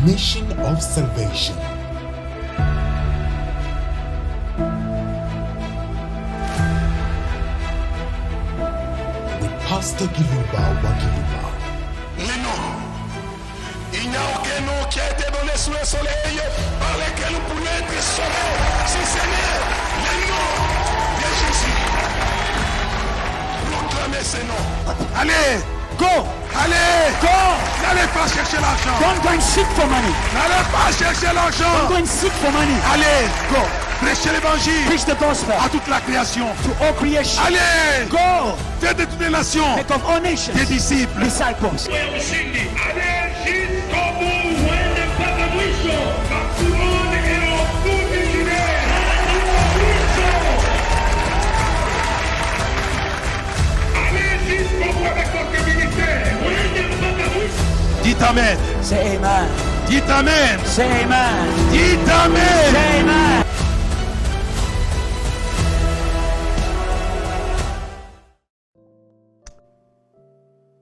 Mission of Salvation. With Pastor Gilumba Wakilumba. Il n'y a aucun nom qui a été donné sous le soleil par lequel nous pouvons être sauvés. Si ce n'est le nom de Jésus. Proclamez ce nom. Allez, Go! allez, Go! n'allez pas chercher l'argent. Don't go and seek for money. N'allez pas chercher Don't go l'argent. and seek for money. Allez, go. Prêchez l'évangile Preach the gospel à toute la création. to all creation. Allez, Go! faites de toutes les nations Make of all nations des disciples. disciples. Wewe ushindi anayeshinda Mungu uende mpaka mwisho. Makuone ilo kundi lile hadi mwisho. Anayeshinda Mungu avec ministère uende mpaka mwisho. Dites Amen. Say amen. Dites Amen. Say amen. Dites Amen. Say amen.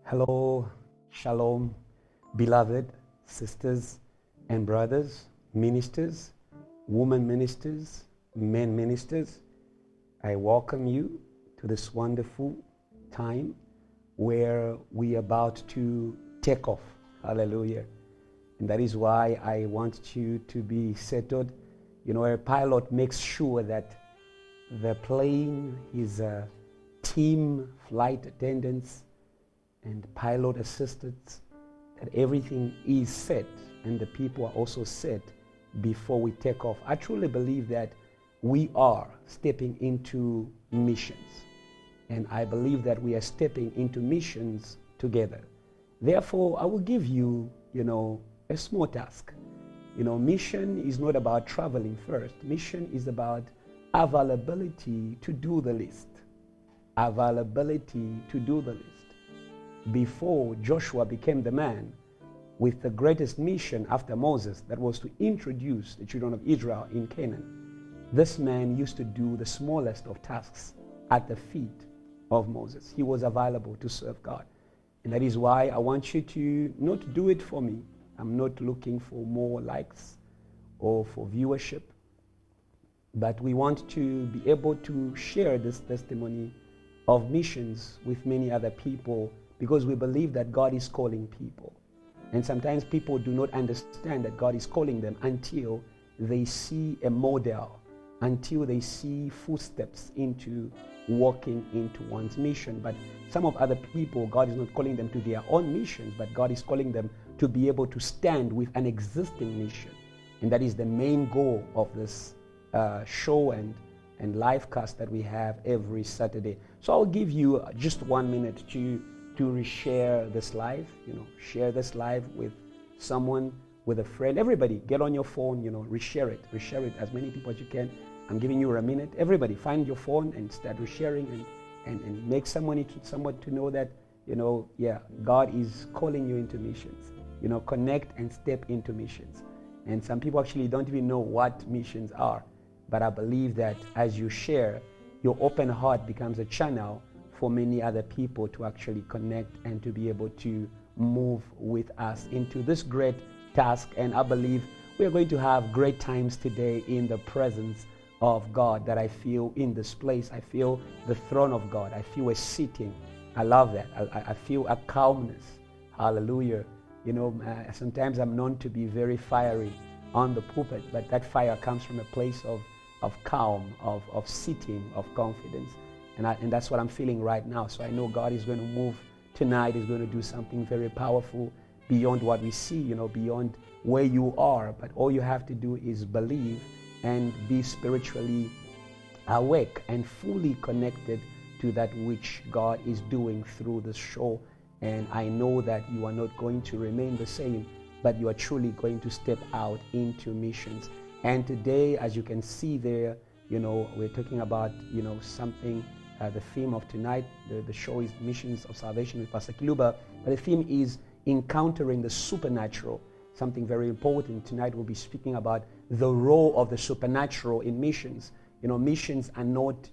Hello, shalom, beloved sisters and brothers, ministers, women ministers, men ministers. I welcome you to this wonderful time where we are about to take off. Hallelujah. And that is why I want you to be settled. You know, a pilot makes sure that the plane, his team, flight attendants, and pilot assistants, that everything is set and the people are also set before we take off. I truly believe that we are stepping into missions, and I believe that we are stepping into missions together. Therefore, I will give you, a small task. Mission is not about traveling first. Mission is about availability to do the list. Availability to do the list. Before Joshua became the man with the greatest mission after Moses, that was to introduce the children of Israel in Canaan, this man used to do the smallest of tasks at the feet of Moses. He was available to serve God. And that is why I want you to not do it for me. I'm not looking for more likes or for viewership, but we want to be able to share this testimony of missions with many other people, because we believe that God is calling people. And sometimes people do not understand that God is calling them until they see a model, until they see footsteps into walking into one's mission. But some of other people, God is not calling them to their own missions, but God is calling them to be able to stand with an existing mission. And that is the main goal of this show and live cast that we have every Saturday. So I'll give you just 1 minute to reshare this live, share this live with someone, with a friend. Everybody, get on your phone, reshare it as many people as you can. I'm giving you a minute. Everybody, find your phone and start resharing and make someone to know that, God is calling you into missions. Connect and step into missions. And some people actually don't even know what missions are. But I believe that as you share, your open heart becomes a channel for many other people to actually connect and to be able to move with us into this great task. And I believe we are going to have great times today in the presence of God that I feel in this place. I feel the throne of God. I feel a sitting. I love that. I feel a calmness. Hallelujah. Sometimes I'm known to be very fiery on the pulpit, but that fire comes from a place of calm, of sitting, of confidence. And that's what I'm feeling right now. So I know God is going to move tonight. He's going to do something very powerful beyond what we see, beyond where you are. But all you have to do is believe and be spiritually awake and fully connected to that which God is doing through this show. And I know that you are not going to remain the same, but you are truly going to step out into missions. And today, as you can see there, we're talking about, something. The theme of tonight, the show is Missions of Salvation with Pastor Kiluba, but the theme is encountering the supernatural, something very important. Tonight we'll be speaking about the role of the supernatural in missions. Missions are not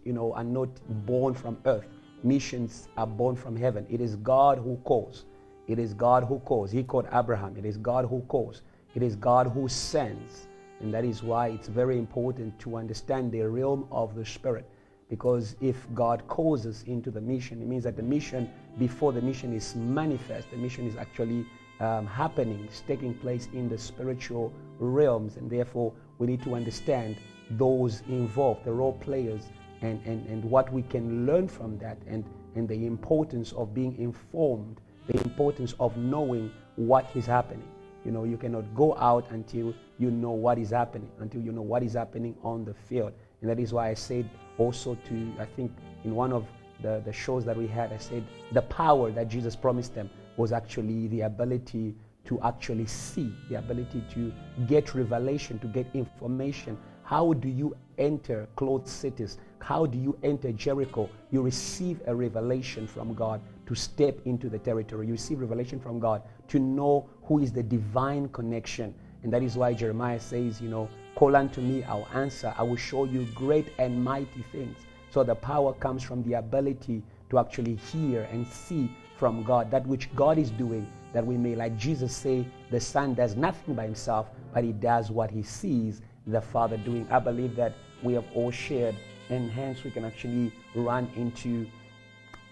born from earth. Missions are born from heaven. It is God who calls. It is God who calls. He called Abraham. It is God who calls. It is God who sends. And that is why it's very important to understand the realm of the Spirit. Because if God calls us into the mission, it means that the mission, before the mission is manifest, the mission is actually happening, it's taking place in the spiritual realms. And therefore, we need to understand those involved, the role players, and what we can learn from that, and the importance of being informed, the importance of knowing what is happening. You know, you cannot go out until you know what is happening, until you know what is happening on the field. And that is why I said also to, I think in one of the shows that we had, I said the power that Jesus promised them was actually the ability to actually see, the ability to get revelation, to get information. How do you enter closed cities? How do you enter Jericho? You receive a revelation from God to step into the territory. You receive revelation from God to know who is the divine connection. And that is why Jeremiah says, you know, call unto me, I'll answer. I will show you great and mighty things. So the power comes from the ability to actually hear and see from God that which God is doing, that we may, like Jesus say, the Son does nothing by himself, but he does what he sees the Father doing. I believe that we have all shared, and hence we can actually run into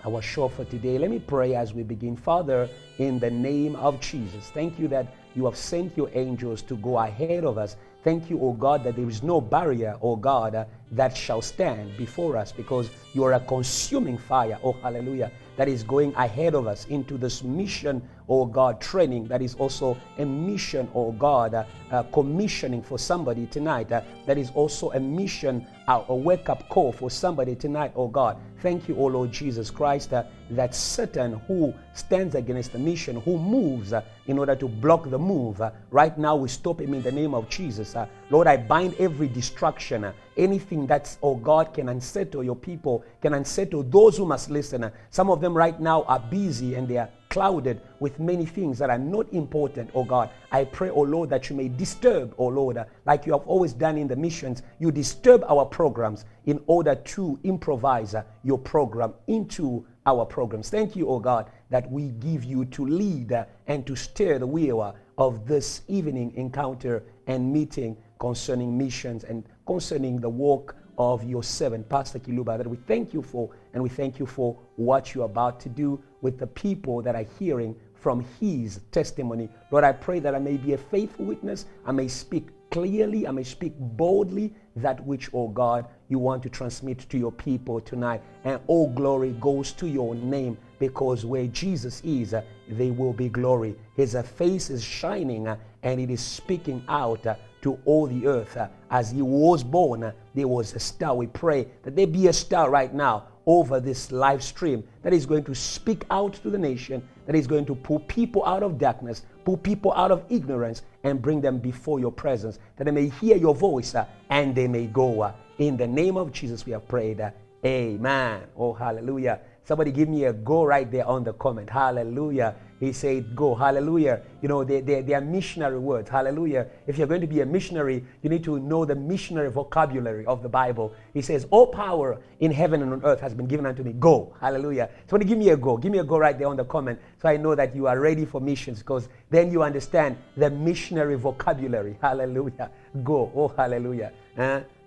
our show for today. Let me pray as we begin. Father, in the name of Jesus, thank you that you have sent your angels to go ahead of us. Thank you, O God, that there is no barrier, O God, that shall stand before us, because you are a consuming fire, oh hallelujah, that is going ahead of us into this mission, oh God, training. That is also a mission, oh God, commissioning for somebody tonight. That is also a mission, a wake-up call for somebody tonight, oh God. Thank you, oh Lord Jesus Christ, that Satan, who stands against the mission, who moves in order to block the move, right now we stop him in the name of Jesus. Lord, I bind every distraction, anything that's, oh God, can unsettle your people, can unsettle those who must listen. Some of them right now are busy and they are clouded with many things that are not important, oh God. I pray, oh Lord, that you may disturb, oh Lord, like you have always done in the missions. You disturb our programs in order to improvise your program into our programs. Thank you, oh God, that we give you to lead and to steer the wheel of this evening encounter and meeting concerning missions and concerning the work of your servant, Pastor Kiluba, that we thank you for, and we thank you for what you're about to do with the people that are hearing from his testimony. Lord, I pray that I may be a faithful witness. I may speak clearly. I may speak boldly that which, oh God, you want to transmit to your people tonight. And all glory goes to your name, because where Jesus is, there will be glory. His face is shining and it is speaking out to all the earth. As he was born, there was a star. We pray that there be a star right now over this live stream that is going to speak out to the nation, that is going to pull people out of darkness, pull people out of ignorance, and bring them before your presence, that they may hear your voice and they may go. In the name of Jesus we have prayed. Amen. Oh, hallelujah. Somebody give me a go right there on the comment. Hallelujah. He said go. Hallelujah. You know, they are missionary words. Hallelujah. If you're going to be a missionary, you need to know the missionary vocabulary of the Bible. He says, all power in heaven and on earth has been given unto me. Go. Hallelujah. Somebody give me a go. Give me a go right there on the comment, so I know that you are ready for missions, because then you understand the missionary vocabulary. Hallelujah. Go. Oh, hallelujah.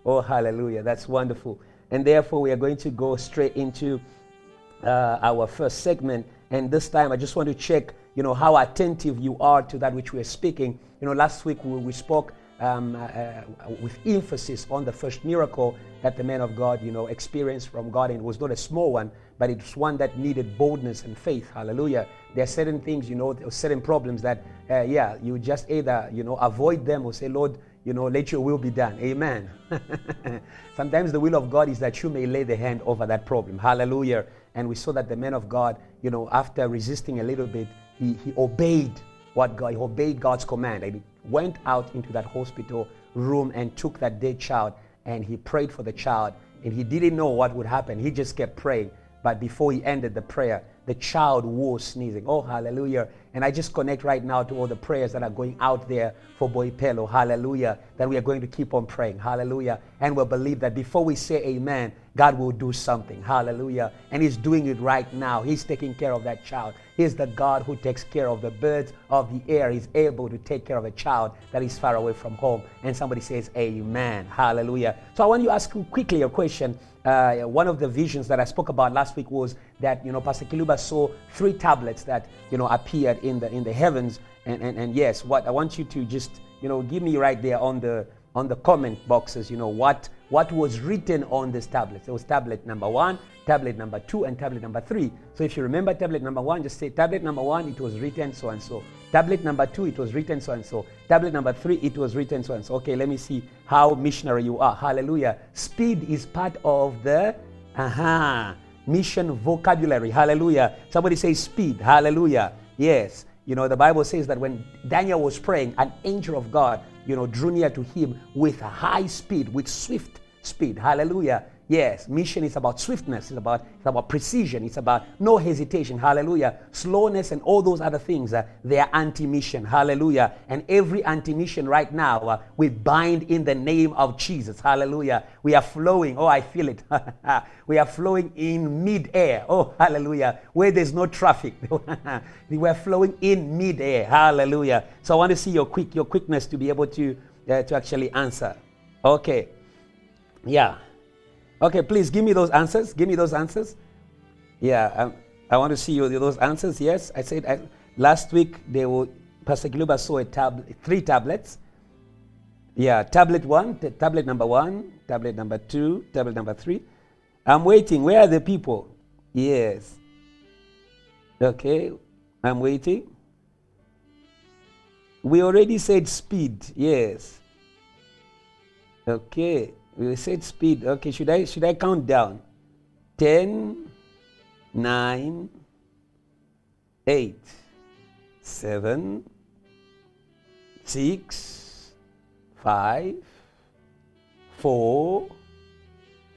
Oh, hallelujah. That's wonderful. And therefore, we are going to go straight into our first segment. And this time I just want to check, you know, how attentive you are to that which we're speaking. You know, last week we spoke with emphasis on the first miracle that the man of God, you know, experienced from God. And it was not a small one, but it's one that needed boldness and faith. Hallelujah. There are certain things, you know, there are certain problems that, you just either, you know, avoid them or say, Lord, you know, let your will be done. Amen. Sometimes the will of God is that you may lay the hand over that problem. Hallelujah. And we saw that the man of God, you know, after resisting a little bit, he obeyed he obeyed God's command. And he went out into that hospital room and took that dead child, and he prayed for the child. And he didn't know what would happen. He just kept praying. But before he ended the prayer, the child was sneezing. Oh, hallelujah. And I just connect right now to all the prayers that are going out there for Boipelo. Hallelujah. That we are going to keep on praying. Hallelujah. And we'll believe that before we say amen, God will do something. Hallelujah. And he's doing it right now. He's taking care of that child. He's the God who takes care of the birds of the air. He's able to take care of a child that is far away from home. And somebody says, amen. Hallelujah. So I want you to ask quickly a question. One of the visions that I spoke about last week was that, Pastor Kiluba saw 3 tablets that, appeared in the heavens. And yes, what I want you to just, give me right there on the comment boxes, what was written on this tablet. There was tablet number 1, tablet number 2, and tablet number 3. So if you remember tablet number 1, just say tablet number 1, it was written so and so. Tablet number 2, it was written so and so. Tablet number 3, it was written so and so. Okay, let me see how missionary you are. Hallelujah. Speed is part of the mission vocabulary. Hallelujah. Somebody say speed. Hallelujah. Yes. The Bible says that when Daniel was praying, an angel of God, drew near to him with high speed, with swift speed. Hallelujah. Yes, mission is about swiftness. It's about precision. It's about no hesitation. Hallelujah. Slowness and all those other things, they are anti-mission. Hallelujah. And every anti-mission right now, we bind in the name of Jesus. Hallelujah. We are flowing. Oh, I feel it. We are flowing in mid-air. Oh, hallelujah. Where there's no traffic. We are flowing in mid-air. Hallelujah. So I want to see your quickness to be able to actually answer. Okay. Yeah. Okay, please give me those answers. Give me those answers. Yeah, I want to see those answers. Yes, I said last week Pastor Kiluba saw 3 tablets. Yeah, tablet 1, tablet number 1, tablet number 2, tablet number 3. I'm waiting. Where are the people? Yes. Okay, I'm waiting. We already said speed. Yes. Okay. We said speed. Okay, should I count down? 10, 9, 8, 7, 6, 5, 4,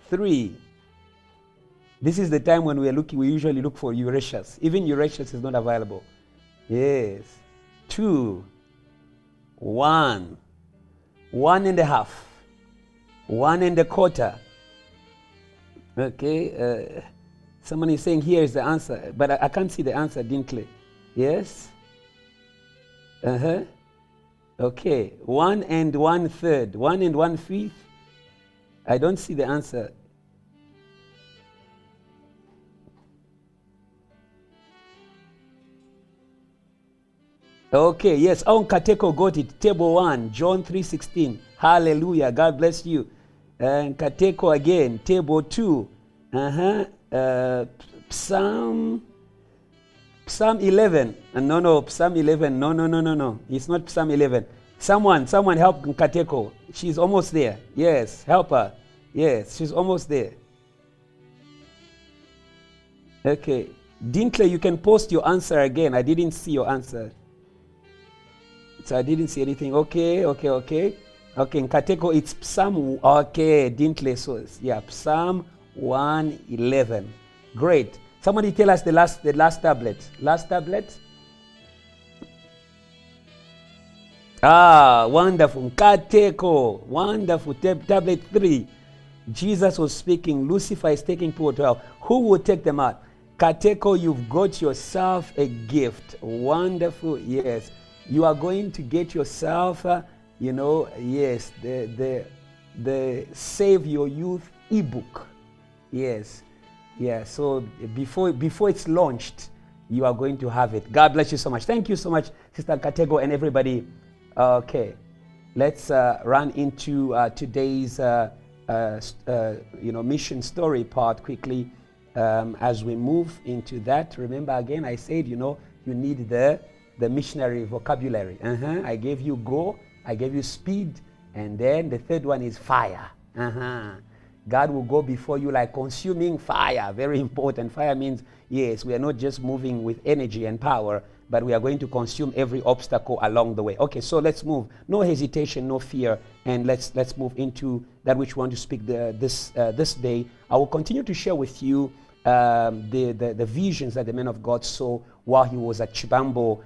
3. This is the time when we usually look for Eurasius. Even Eurasius is not available. Yes. 2, 1, 1.5. 1.25. Okay. Someone is saying here is the answer, but I can't see the answer, Dinkley. Yes. Okay. 1 1/3. 1 1/5. I don't see the answer. Okay. Yes. Kateko got it. Table 1, John 3:16. Hallelujah. God bless you. And Kateko again, table 2. Psalm 11. No, Psalm 11. No. It's not Psalm 11. Someone help Kateko. She's almost there. Yes, help her. Yes, she's almost there. Okay. Dinkley, you can post your answer again. I didn't see your answer. So I didn't see anything. Okay. Okay, in Kateko, it's Psalm, okay, Dinkley, so yeah, Psalm 1:11. Great. Somebody tell us the last tablet. Last tablet? Wonderful. Kateko, wonderful. Tablet 3. Jesus was speaking. Lucifer is taking people to hell. Who will take them out? Kateko, you've got yourself a gift. Wonderful, yes. You are going to get yourself... yes, the Save Your Youth ebook. Yes. Yeah, so before it's launched, you are going to have it. God bless you so much. Thank you so much, Sister Katego and everybody. Okay. Let's run into today's mission story part quickly. As we move into that, remember again, I said, you need the missionary vocabulary. I gave you go. I gave you speed, and then the third one is fire. God will go before you like consuming fire. Very important. Fire means, yes, we are not just moving with energy and power, but we are going to consume every obstacle along the way. Okay, so let's move. No hesitation, no fear, and let's move into that which we want to speak this day. I will continue to share with you the visions that the man of God saw while he was at Chibambo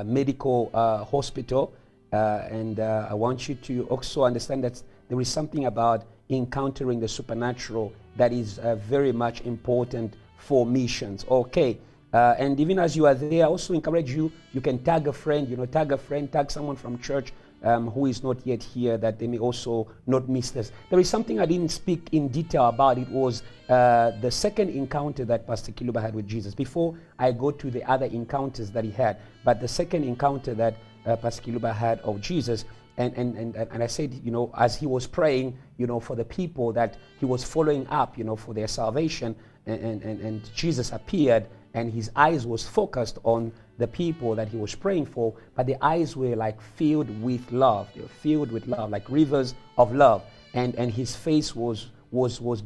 Medical Hospital, and I want you to also understand that there is something about encountering the supernatural that is very much important for missions. Okay. And even as you are there, I also encourage you, you can tag a friend, tag someone from church who is not yet here, that they may also not miss this. There is something I didn't speak in detail about. It was the second encounter that Pastor Kiluba had with Jesus. Before I go to the other encounters that he had, but the second encounter that Pastor Kiluba had of Jesus, and I said, as he was praying, for the people that he was following up, for their salvation, and Jesus appeared, and his eyes was focused on the people that he was praying for, but the eyes were like filled with love. They were filled with love, like rivers of love. And his face was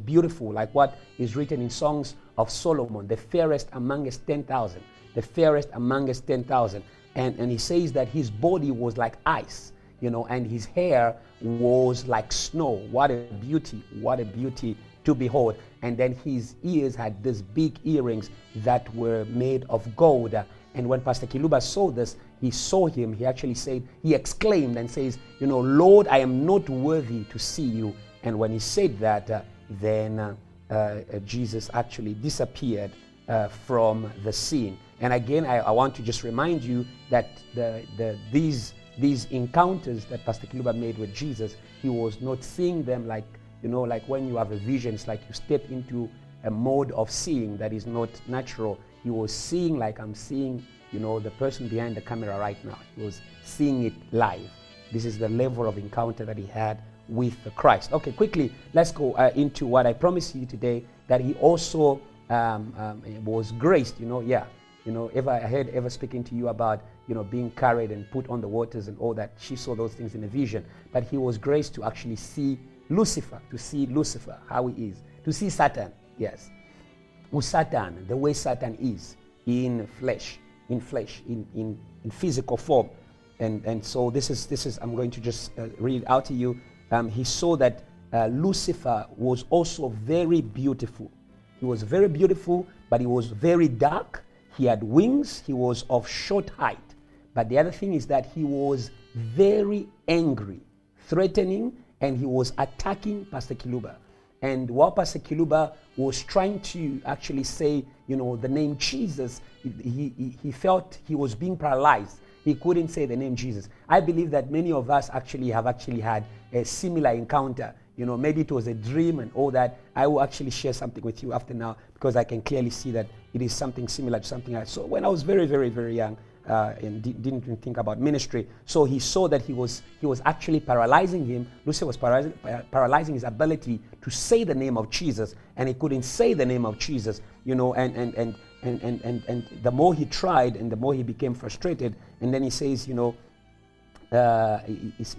beautiful, like what is written in Songs of Solomon, the fairest amongst 10,000. The fairest amongst 10,000. And he says that his body was like ice, and his hair was like snow. What a beauty to behold. And then his ears had these big earrings that were made of gold. And when Pastor Kiluba saw this, he saw him, he actually said, he exclaimed and says, Lord, I am not worthy to see you. And when he said that, then Jesus actually disappeared from the scene. And again, I want to just remind you that these encounters that Pastor Kiluba made with Jesus, he was not seeing them like when you have a vision, it's like you step into a mode of seeing that is not natural. He was seeing like I'm seeing, the person behind the camera right now. He was seeing it live. This is the level of encounter that he had with the Christ. Okay, quickly, let's go into what I promised you today, that he also was graced, I heard Eva speaking to you about, being carried and put on the waters and all that. She saw those things in a vision. But he was graced to actually see Lucifer, how he is, to see Satan, yes. With Satan, the way Satan is in flesh, in physical form. And so this is I'm going to just read out to you. He saw that Lucifer was also very beautiful. He was very beautiful, but he was very dark. He had wings. He was of short height. But the other thing is that he was very angry, threatening, and he was attacking Pastor Kiluba. And while Pastor Kiluba was trying to actually say, the name Jesus, he felt he was being paralyzed. He couldn't say the name Jesus. I believe that many of us have had a similar encounter. Maybe it was a dream and all that. I will actually share something with you after now, because I can clearly see that it is something similar to something I saw when I was very, very, very young. And didn't even think about ministry. So he saw that he was actually paralyzing him. Lucifer was paralyzing his ability to say the name of Jesus, and he couldn't say the name of Jesus, and the more he tried, and the more he became frustrated. And then he says, he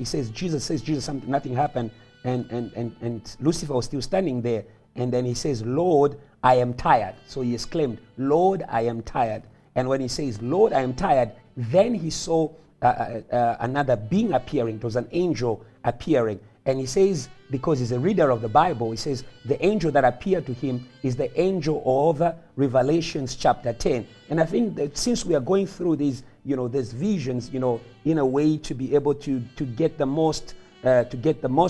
says Jesus, something, nothing happened, and Lucifer was still standing there. And then he says, Lord, I am tired. So he exclaimed, Lord, I am tired. And when he says, Lord, I am tired, then he saw another being appearing. It was an angel appearing. And he says, because he's a reader of the Bible, he says, the angel that appeared to him is the angel of Revelations chapter 10. And I think that since we are going through these, these visions, in a way to be able to get the most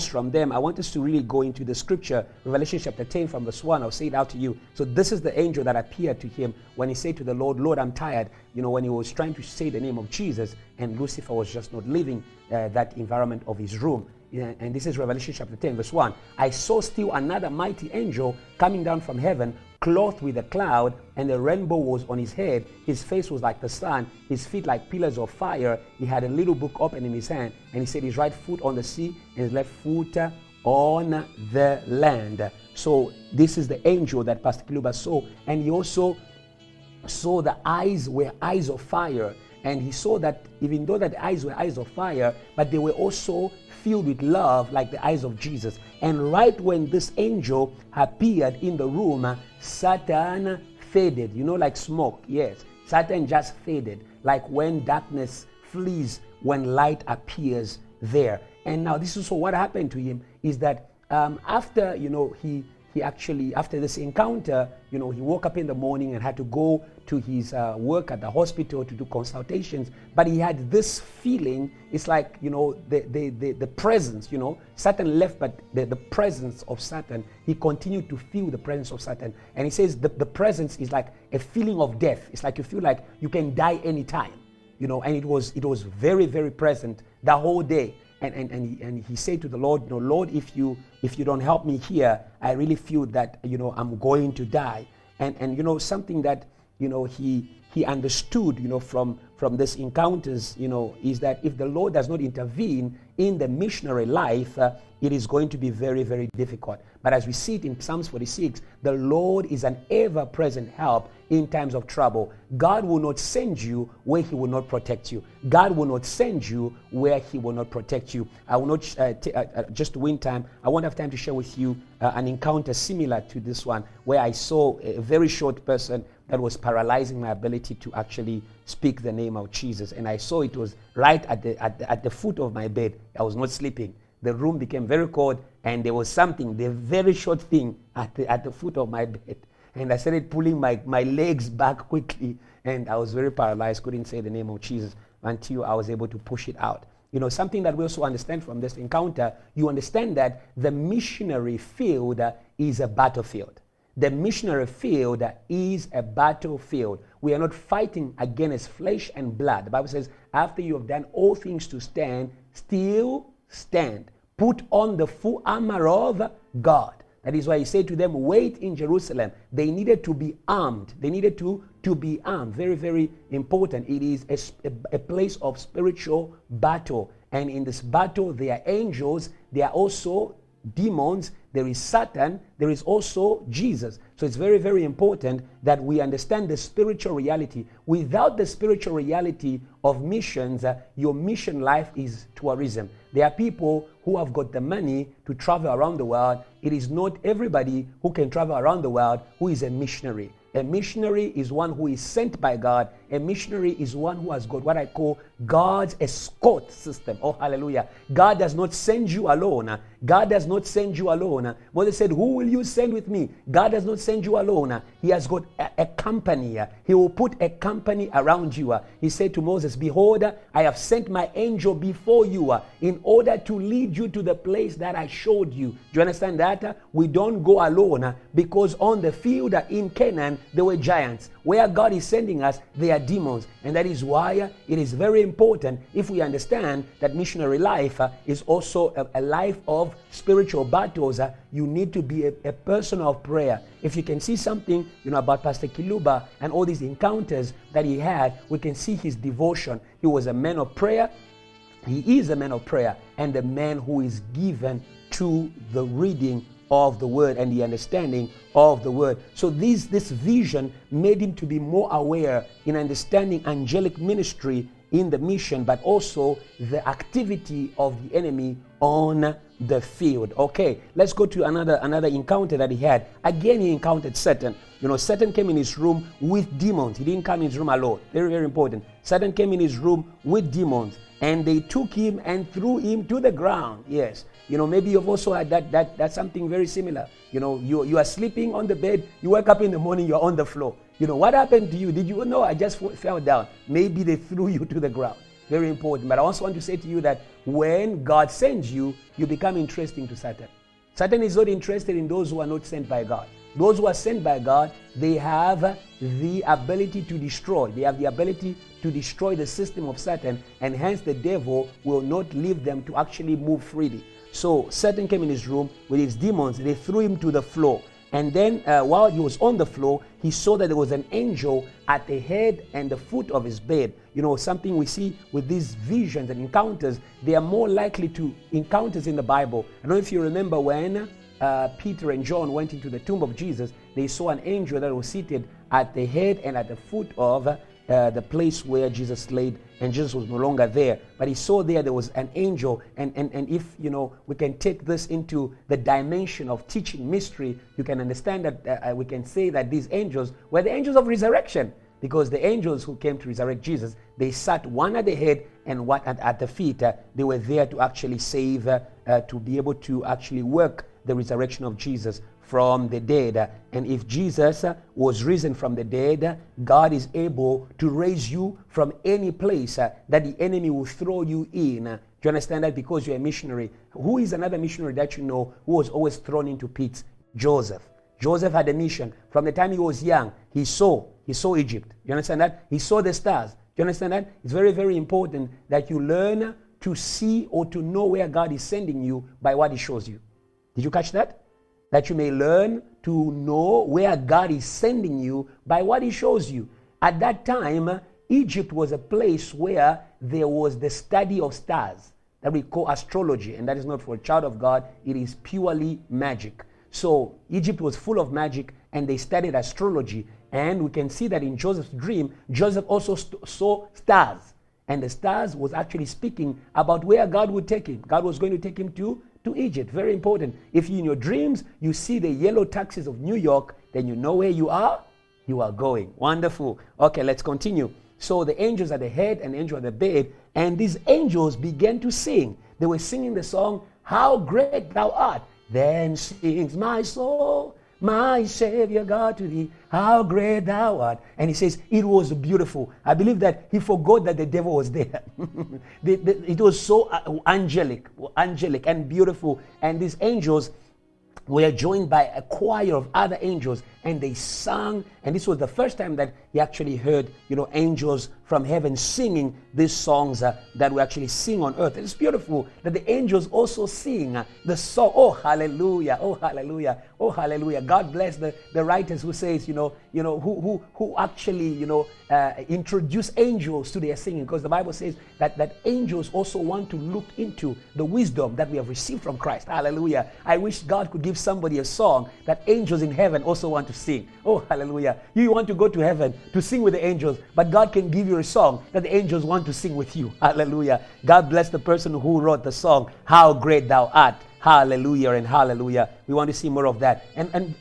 from them, I want us to really go into the scripture, Revelation chapter 10 from verse 1. I'll say it out to you. So this is the angel that appeared to him when he said to the Lord, Lord, I'm tired. When he was trying to say the name of Jesus, and Lucifer was just not leaving that environment of his room. And this is Revelation chapter 10 verse 1. I saw still another mighty angel coming down from heaven, clothed with a cloud, and a rainbow was on his head. His face was like the sun, his feet like pillars of fire. He had a little book open in his hand, and he said his right foot on the sea and his left foot on the land. So this is the angel that Pastor Kiluba saw. And he also saw the eyes were eyes of fire. And he saw that even though that the eyes were eyes of fire, but they were also filled with love like the eyes of Jesus. And right when this angel appeared in the room, Satan faded, like smoke. Yes, Satan just faded, like when darkness flees when light appears there. And now this is so what happened to him is that after he he actually, after this encounter, he woke up in the morning and had to go to his work at the hospital to do consultations. But he had this feeling, it's like, the presence, Satan left, but the presence of Satan, he continued to feel the presence of Satan. And he says the presence is like a feeling of death. It's like you feel like you can die anytime, and it was very, very present the whole day. And he said to the Lord, Lord, if you don't help me here, I really feel that, I'm going to die. And something that, he understood, from this encounters, is that if the Lord does not intervene in the missionary life, it is going to be very, very difficult. But as we see it in Psalms 46, the Lord is an ever-present help in times of trouble. God will not send you where he will not protect you. God will not send you where he will not protect you. I will not, just to win time, I won't have time to share with you an encounter similar to this one, where I saw a very short person that was paralyzing my ability to actually speak the name of Jesus. And I saw it was right at the foot of my bed. I was not sleeping. The room became very cold, and there was something, the very short thing at the foot of my bed. And I started pulling my legs back quickly, and I was very paralyzed, couldn't say the name of Jesus until I was able to push it out. Something that we also understand from this encounter, you understand that the missionary field is a battlefield. The missionary field is a battlefield. We are not fighting against flesh and blood. The Bible says, after you have done all things to stand, still stand. Put on the full armor of God. That is why he said to them, wait in Jerusalem. They needed to be armed. They needed to be armed. Very, very important. It is a place of spiritual battle. And in this battle, there are angels. There are also demons. There is Satan. There is also Jesus. So it's very, very important that we understand the spiritual reality. Without the spiritual reality of missions, your mission life is tourism. There are people who have got the money to travel around the world. It is not everybody who can travel around the world who is a missionary. A missionary is one who is sent by God. A missionary is one who has got what I call God's escort system. Oh, hallelujah. God does not send you alone. God does not send you alone. Moses said, who will you send with me? God does not send you alone. He has got a company. He will put a company around you. He said to Moses, behold, I have sent my angel before you in order to lead you to the place that I showed you. Do you understand that? We don't go alone because on the field in Canaan, there were giants. Where God is sending us, there are demons. And that is why it is very important, if we understand that missionary life is also a life of spiritual battles, you need to be a person of prayer. If you can see something, about Pastor Kiluba and all these encounters that he had, we can see his devotion. He was a man of prayer. He is a man of prayer, and a man who is given to the reading of the word and the understanding of the word. So this vision made him to be more aware in understanding angelic ministry in the mission, but also the activity of the enemy on the field. Okay, let's go to another encounter that he had. Again, he encountered Satan. Satan came in his room with demons. He didn't come in his room alone. Very, very important. Satan came in his room with demons, and they took him and threw him to the ground. Yes. Maybe you've also had that's something very similar. You are sleeping on the bed, you wake up in the morning, you're on the floor. What happened to you? Did you know? I just fell down. Maybe they threw you to the ground. Very important. But I also want to say to you that when God sends you, you become interesting to Satan. Satan is not interested in those who are not sent by God. Those who are sent by God, they have the ability to destroy. They have the ability to destroy the system of Satan, and hence the devil will not leave them to actually move freely. So Satan came in his room with his demons. They threw him to the floor. And then while he was on the floor, he saw that there was an angel at the head and the foot of his bed. Something we see with these visions and encounters, they are more likely to encounters in the Bible. I don't know if you remember when Peter and John went into the tomb of Jesus, they saw an angel that was seated at the head and at the foot of the place where Jesus laid, and Jesus was no longer there. But he saw there was an angel, and if we can take this into the dimension of teaching mystery, you can understand that we can say that these angels were the angels of resurrection, because the angels who came to resurrect Jesus, they sat one at the head and one at the feet. They were there to actually save, to be able to actually work the resurrection of Jesus from the dead. And if Jesus was risen from the dead, God is able to raise you from any place that the enemy will throw you in. Do you understand that? Because you're a missionary. Who is another missionary that you know who was always thrown into pits? Joseph. Joseph had a mission. From the time he was young, he saw Egypt. You understand that? He saw the stars. Do you understand that? It's very, very important that you learn to see or to know where God is sending you by what he shows you. Did you catch that? That you may learn to know where God is sending you by what he shows you. At that time, Egypt was a place where there was the study of stars that we call astrology, and that is not for a child of God. It is purely magic. So Egypt was full of magic, and they studied astrology. And we can see that in Joseph's dream, Joseph also saw stars. And the stars was actually speaking about where God would take him. God was going to take him to Egypt. Very important. If in your dreams you see the yellow taxis of New York, then you know where you are going. Wonderful. Okay, let's continue. So the angels are the head and the angel are the bed, and these angels began to sing. They were singing the song, "How great thou art." Then sings my soul, my Savior God to thee, how great thou art. And he says, it was beautiful. I believe that he forgot that the devil was there. It was so angelic and beautiful. And these angels were joined by a choir of other angels, and they sang. And this was the first time that he actually heard, angels from heaven singing these songs that we actually sing on earth. It's beautiful that the angels also sing the song. Oh, hallelujah. Oh, hallelujah. Oh, hallelujah. God bless the writers who says, who actually, introduce angels to their singing, because the Bible says that angels also want to look into the wisdom that we have received from Christ. Hallelujah. I wish God could give somebody a song that angels in heaven also want to sing. Oh, hallelujah. You want to go to heaven to sing with the angels, but God can give you a song that the angels want to sing with you. Hallelujah. God bless the person who wrote the song, "How Great Thou Art." Hallelujah and hallelujah. We want to see more of that. And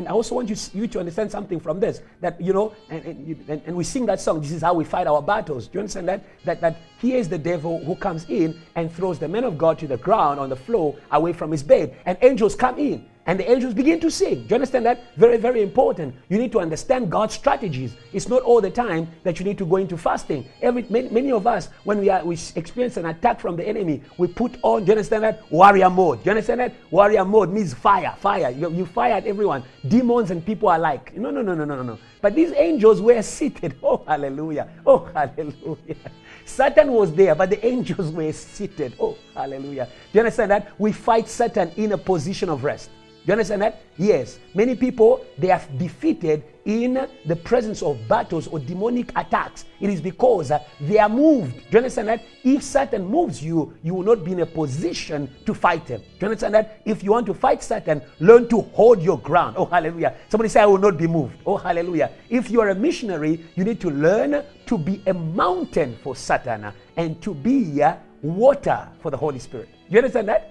I also want you to understand something from this, that, and we sing that song, this is how we fight our battles. Do you understand that? That here is the devil who comes in and throws the man of God to the ground on the floor away from his bed. And angels come in. And the angels begin to sing. Do you understand that? Very, very important. You need to understand God's strategies. It's not all the time that you need to go into fasting. Many of us, when we experience an attack from the enemy, we put on, do you understand that? Warrior mode. Do you understand that? Warrior mode means fire. You fire at everyone. Demons and people are like, no. But these angels were seated. Oh, hallelujah. Oh, hallelujah. Satan was there, but the angels were seated. Oh, hallelujah. Do you understand that? We fight Satan in a position of rest. Do you understand that? Yes. Many people, they are defeated in the presence of battles or demonic attacks. It is because they are moved. Do you understand that? If Satan moves you, you will not be in a position to fight him. Do you understand that? If you want to fight Satan, learn to hold your ground. Oh, hallelujah. Somebody say, I will not be moved. Oh, hallelujah. If you are a missionary, you need to learn to be a mountain for Satan and to be water for the Holy Spirit. Do you understand that?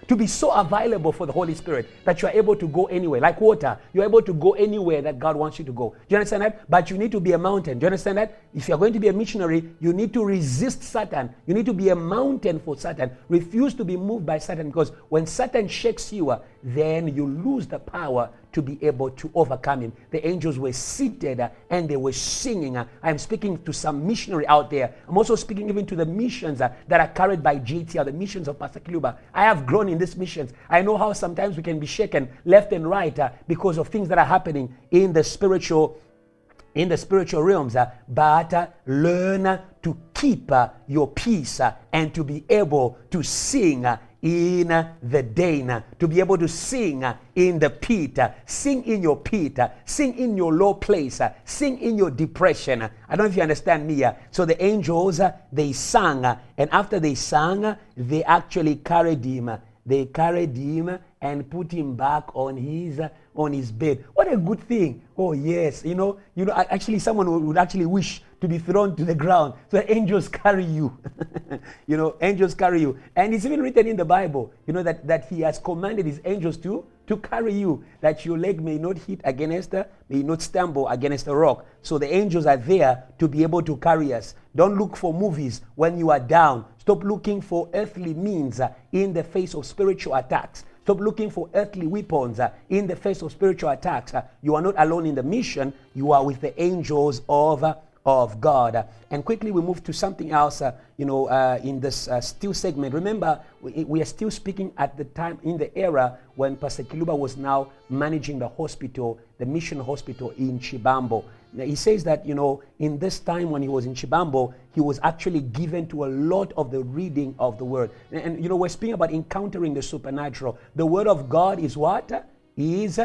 To be so available for the Holy Spirit that you are able to go anywhere. Like water, you're able to go anywhere that God wants you to go. Do you understand that? But you need to be a mountain. Do you understand that? If you're going to be a missionary, you need to resist Satan. You need to be a mountain for Satan. Refuse to be moved by Satan, because when Satan shakes you, then you lose the power to be able to overcome him. The angels were seated and they were singing. I'm speaking to some missionary out there. I'm also speaking even to the missions that are carried by GTL, the missions of Pastor Kiluba. I have grown in these missions. I know how sometimes we can be shaken left and right because of things that are happening in the spiritual realms, but learn to keep your peace and to be able to sing in the den, to be able to sing in the pit, sing in your pit, sing in your low place, sing in your depression. I don't know if you understand me. So the angels, they sang, and after they sang, they actually carried him. They carried him and put him back on his bed. What a good thing. Oh yes, actually someone would actually wish to be thrown to the ground. So the angels carry you. Angels carry you. And it's even written in the Bible, that he has commanded his angels to carry you, that your leg may not hit against, may not stumble against a rock. So the angels are there to be able to carry us. Don't look for movies when you are down. Stop looking for earthly means in the face of spiritual attacks. Stop looking for earthly weapons in the face of spiritual attacks. You are not alone in the mission. You are with the angels of God. And quickly we move to something else, in this still segment. Remember, we are still speaking at the time, in the era when Pastor Kiluba was now managing the hospital, the mission hospital in Chibambo. Now, he says that, in this time when he was in Chibambo, he was actually given to a lot of the reading of the word. And we're speaking about encountering the supernatural. The word of God is what? Is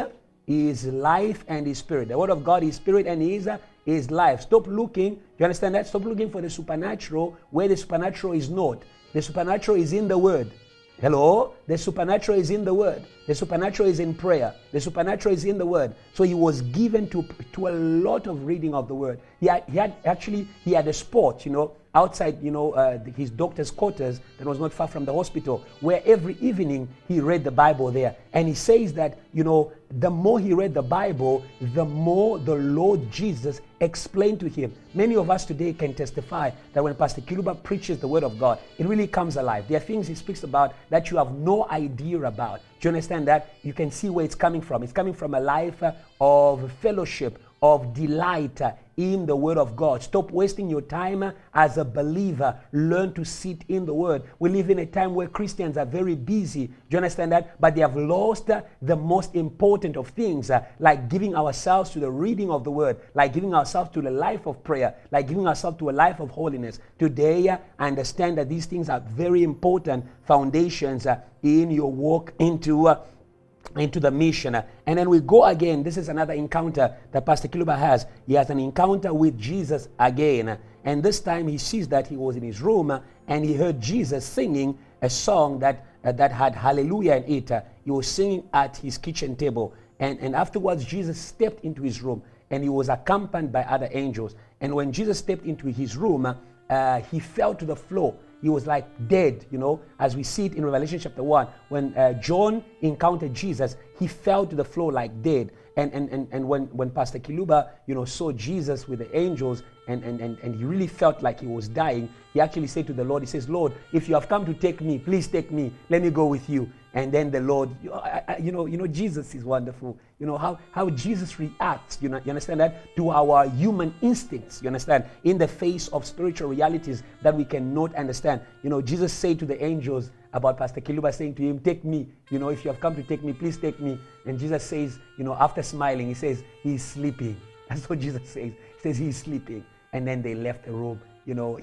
life and is spirit. The word of God is spirit and is life. Stop looking, you understand that? Stop looking for the supernatural where the supernatural is not. The supernatural is in the word. Hello? The supernatural is in the word. The supernatural is in prayer. The supernatural is in the word. So he was given to a lot of reading of the word. He had a spot, outside, his doctor's quarters that was not far from the hospital, where every evening he read the Bible there. And he says that, the more he read the Bible, the more the Lord Jesus explained to him. Many of us today can testify that when Pastor Kiluba preaches the word of God, it really comes alive. There are things he speaks about that you have no idea about. Do you understand that? You can see where it's coming from. It's coming from a life of fellowship, of delight in the word of God. Stop wasting your time as a believer. Learn to sit in the word. We live in a time where Christians are very busy. Do you understand that? But they have lost the most important of things, like giving ourselves to the reading of the word, like giving ourselves to the life of prayer, like giving ourselves to a life of holiness. Today, I understand that these things are very important foundations in your walk into the mission. And then we go again. This is another encounter that Pastor Kiluba has. He has an encounter with Jesus again. And this time he sees that he was in his room and he heard Jesus singing a song that had hallelujah in it. He was singing at his kitchen table. And afterwards, Jesus stepped into his room and he was accompanied by other angels. And when Jesus stepped into his room, he fell to the floor. He was like dead, as we see it in Revelation chapter 1. When John encountered Jesus, he fell to the floor like dead. And when Pastor Kiluba, saw Jesus with the angels and he really felt like he was dying, he actually said to the Lord, he says, Lord, if you have come to take me, please take me. Let me go with you. And then the Lord, Jesus is wonderful. How Jesus reacts, you understand that? To our human instincts, you understand? In the face of spiritual realities that we cannot understand. Jesus said to the angels about Pastor Kiluba, saying to him, take me. If you have come to take me, please take me. And Jesus says, after smiling, he says, he's sleeping. That's what Jesus says. He says, he's sleeping. And then they left the room.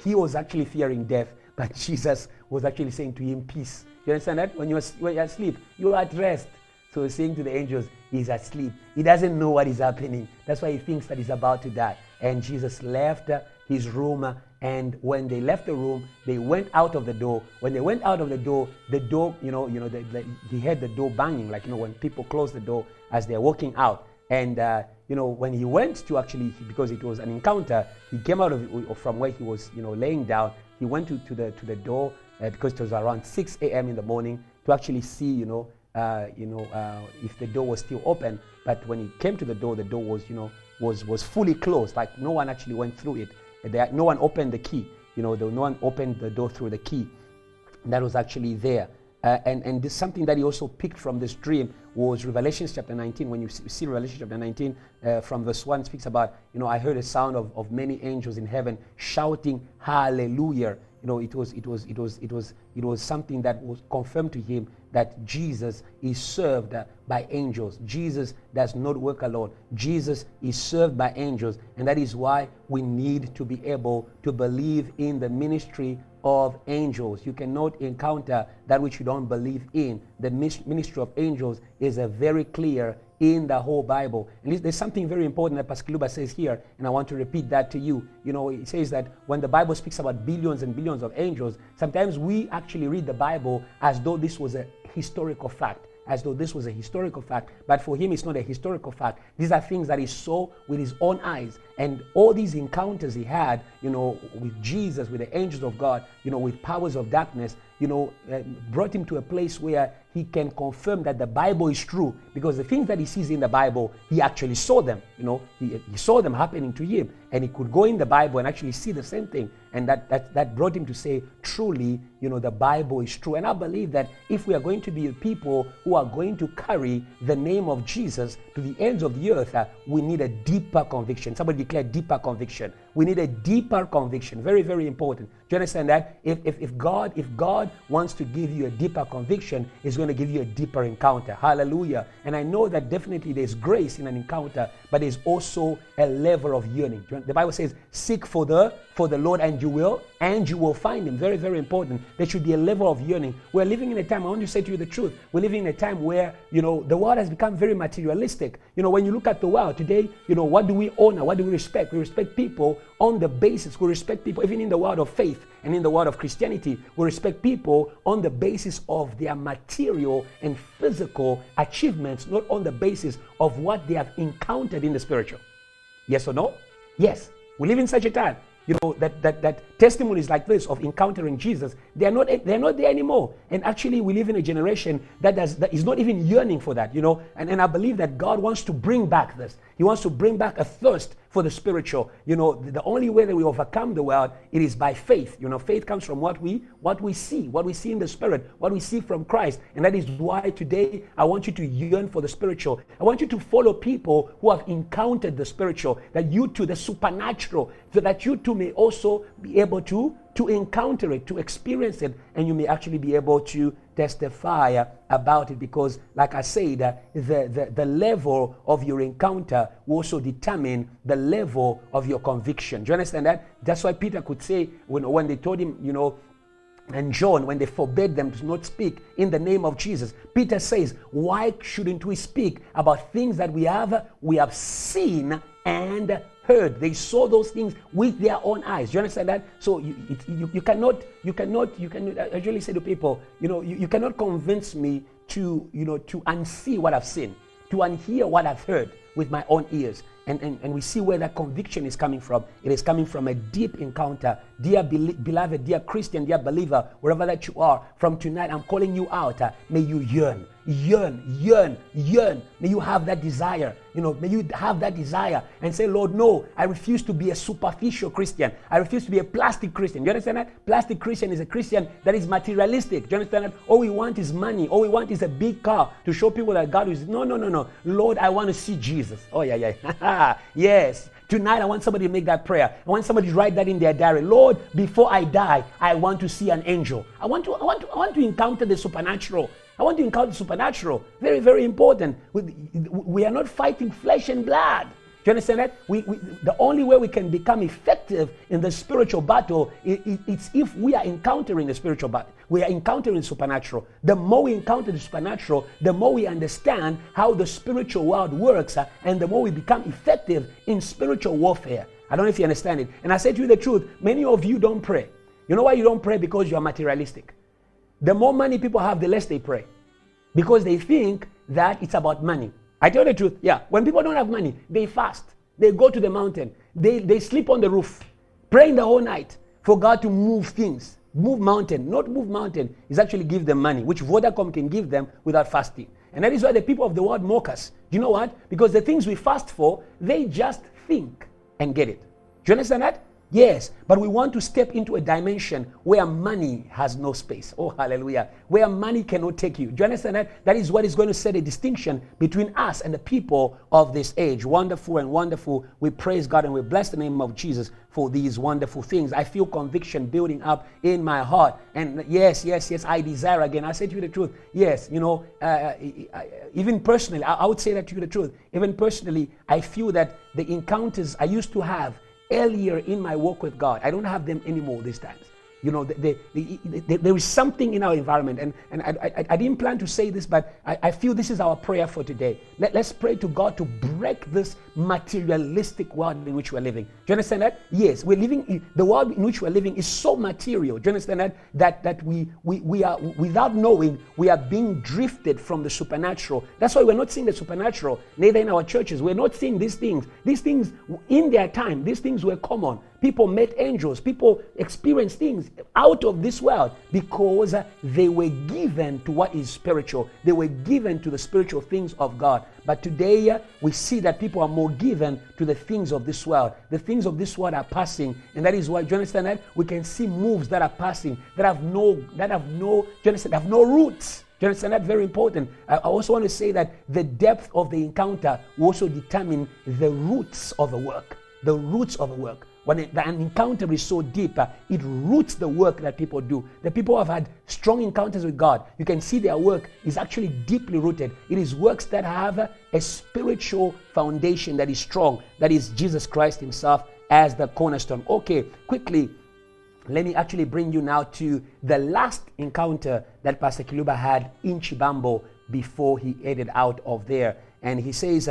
He was actually fearing death, but Jesus was actually saying to him, peace. You understand that? When you're asleep, you're at rest. So he's saying to the angels, he's asleep. He doesn't know what is happening. That's why he thinks that he's about to die. And Jesus left his room, and when they left the room, they went out of the door. When they went out of the door, they heard the door banging, like, when people close the door as they're walking out. And, when he went to actually, because it was an encounter, he came out from where he was, laying down. He went to the door because it was around 6 a.m. in the morning to actually see, if the door was still open. But when he came to the door was fully closed. Like no one actually went through it. No one opened the key. No one opened the door through the key. That was actually there. And this something that he also picked from this dream was Revelation chapter 19. When you see Revelation chapter 19 from verse 1 speaks about, I heard a sound of many angels in heaven shouting hallelujah. It was something that was confirmed to him that Jesus is served by angels. Jesus does not work alone. Jesus is served by angels, and that is why we need to be able to believe in the ministry of angels. You cannot encounter that which you don't believe in. The ministry of angels is a very clear in the whole Bible. And there's something very important that Pastor Kiluba says here, and I want to repeat that to you. It says that when the Bible speaks about billions and billions of angels, sometimes we actually read the Bible as though this was a historical fact. But for him, it's not a historical fact. These are things that he saw with his own eyes. And all these encounters he had, with Jesus, with the angels of God, with powers of darkness, brought him to a place where he can confirm that the Bible is true, because the things that he sees in the Bible, he actually saw them. He saw them happening to him, and he could go in the Bible and actually see the same thing, and that brought him to say, truly, the Bible is true. And I believe that if we are going to be a people who are going to carry the name of Jesus to the ends of the earth, we need a deeper conviction. Somebody declare deeper conviction. We need a deeper conviction. Very, very important. Do you understand that? If God wants to give you a deeper conviction, He's going to give you a deeper encounter. Hallelujah. And I know that definitely there's grace in an encounter, but there's also a level of yearning. The Bible says, seek for the Lord and you will find Him. Very, very important. There should be a level of yearning. We're living in a time, I want to say to you the truth, we're living in a time where, the world has become very materialistic. When you look at the world today, what do we honor? What do we respect? We respect people on the basis. We respect people, even in the world of faith and in the world of Christianity, we respect people on the basis of their material and physical achievements, not on the basis of what they have encountered in the spiritual. Yes or no? Yes. We live in such a time. That testimonies like this of encountering Jesus, they're not there anymore. And actually, we live in a generation that is not even yearning for that, And I believe that God wants to bring back this. He wants to bring back a thirst for the spiritual. The only way that we overcome the world, it is by faith. Faith comes from what we see in the Spirit, what we see from Christ. And that is why today I want you to yearn for the spiritual. I want you to follow people who have encountered the spiritual, that you too, the supernatural, so that you too may also be able to encounter it, to experience it, and you may actually be able to testify about it, because like I said, the level of your encounter will also determine the level of your conviction. Do you understand that? That's why Peter could say, when they told him, and John, when they forbade them to not speak in the name of Jesus, Peter says, why shouldn't we speak about things that we have seen and heard? They saw those things with their own eyes. Do you understand that? So you cannot, I usually say to people, you cannot convince me to unsee what I've seen, to unhear what I've heard with my own ears. And we see where that conviction is coming from. It is coming from a deep encounter. Dear beloved, dear Christian, dear believer, wherever that you are, from tonight I'm calling you out. May you yearn. May you have that desire. May you have that desire and say, Lord, no, I refuse to be a superficial Christian. I refuse to be a plastic Christian. Do you understand that? Plastic Christian is a Christian that is materialistic. Do you understand that? All we want is money. All we want is a big car to show people that God is. No. Lord, I want to see Jesus. Oh, yeah. Yes. Tonight, I want somebody to make that prayer. I want somebody to write that in their diary. Lord, before I die, I want to see an angel. I want to encounter the supernatural. I want to encounter the supernatural. Very, very important. We are not fighting flesh and blood. Do you understand that? The only way we can become effective in the spiritual battle it's if we are encountering the spiritual battle. We are encountering the supernatural. The more we encounter the supernatural, the more we understand how the spiritual world works, and the more we become effective in spiritual warfare. I don't know if you understand it. And I say to you the truth, many of you don't pray. You know why you don't pray? Because you are materialistic. The more money people have, the less they pray. Because they think that it's about money. I tell you the truth, yeah. When people don't have money, they fast. They go to the mountain. They sleep on the roof, praying the whole night for God to move things. Move mountain. Not move mountain is actually give them money, which Vodacom can give them without fasting. And that is why the people of the world mock us. Do you know what? Because the things we fast for, they just think and get it. Do you understand that? Yes, but we want to step into a dimension where money has no space. Oh, hallelujah. Where money cannot take you. Do you understand that? That is what is going to set a distinction between us and the people of this age. Wonderful and wonderful. We praise God and we bless the name of Jesus for these wonderful things. I feel conviction building up in my heart. And yes, I desire again. I say to you the truth. Yes, even personally, I would say that to you the truth. Even personally, I feel that the encounters I used to have earlier in my walk with God, I don't have them anymore these times. There is something in our environment, and I didn't plan to say this, but I feel this is our prayer for today. Let's pray to God to break this materialistic world in which we're living. Do you understand that? Yes, we're living, the world in which we're living is so material. Do you understand that? That we are, without knowing, we are being drifted from the supernatural. That's why we're not seeing the supernatural, neither in our churches. We're not seeing these things. These things, in their time, these things were common. People met angels. People experienced things out of this world because they were given to what is spiritual. They were given to the spiritual things of God. But today we see that people are more given to the things of this world. The things of this world are passing, and that is why, do you understand that? We can see moves that are passing that have no roots. Do you understand that? Very important. I also want to say that the depth of the encounter will also determine the roots of the work. The roots of the work. When an encounter is so deep, it roots the work that people do. The people who have had strong encounters with God, you can see their work is actually deeply rooted. It is works that have a spiritual foundation that is strong. That is Jesus Christ himself as the cornerstone. Okay, quickly, let me actually bring you now to the last encounter that Pastor Kiluba had in Chibambo before he headed out of there. And he says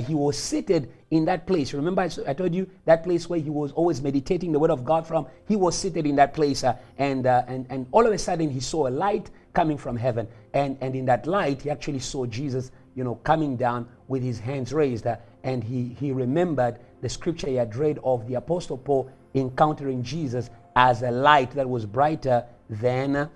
he was seated in that place. Remember I told you that place where he was always meditating the word of God from? He was seated in that place and all of a sudden he saw a light coming from heaven. And in that light he actually saw Jesus, coming down with his hands raised. And he remembered the scripture he had read of the Apostle Paul encountering Jesus as a light that was brighter than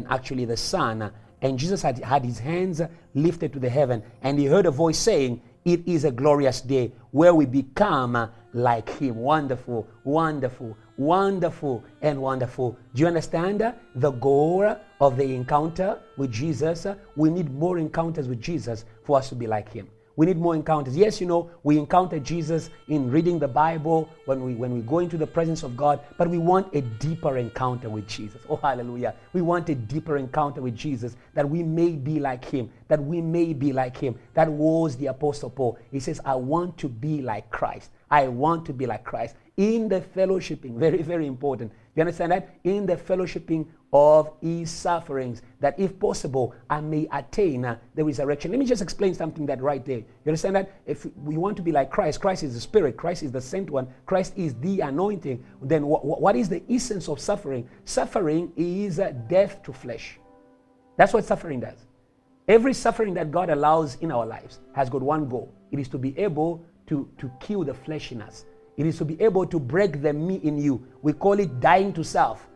actually the sun. And Jesus had his hands lifted to the heaven, and he heard a voice saying, "It is a glorious day where we become like him." Wonderful, wonderful, wonderful, and wonderful. Do you understand the goal of the encounter with Jesus? We need more encounters with Jesus for us to be like him. We need more encounters. Yes, we encounter Jesus in reading the Bible, when we go into the presence of God, but we want a deeper encounter with Jesus. Oh, hallelujah. We want a deeper encounter with Jesus, that we may be like him, that we may be like him. That was the Apostle Paul. He says, I want to be like Christ. I want to be like Christ. In the fellowshipping, very, very important. You understand that? In the fellowshipping of his sufferings, that if possible, I may attain the resurrection. Let me just explain something that right there. You understand that? If we want to be like Christ, Christ is the Spirit, Christ is the sent one, Christ is the anointing, then what is the essence of suffering? Suffering is death to flesh. That's what suffering does. Every suffering that God allows in our lives has got one goal. It is to be able to kill the flesh in us. It is to be able to break the me in you. We call it dying to self.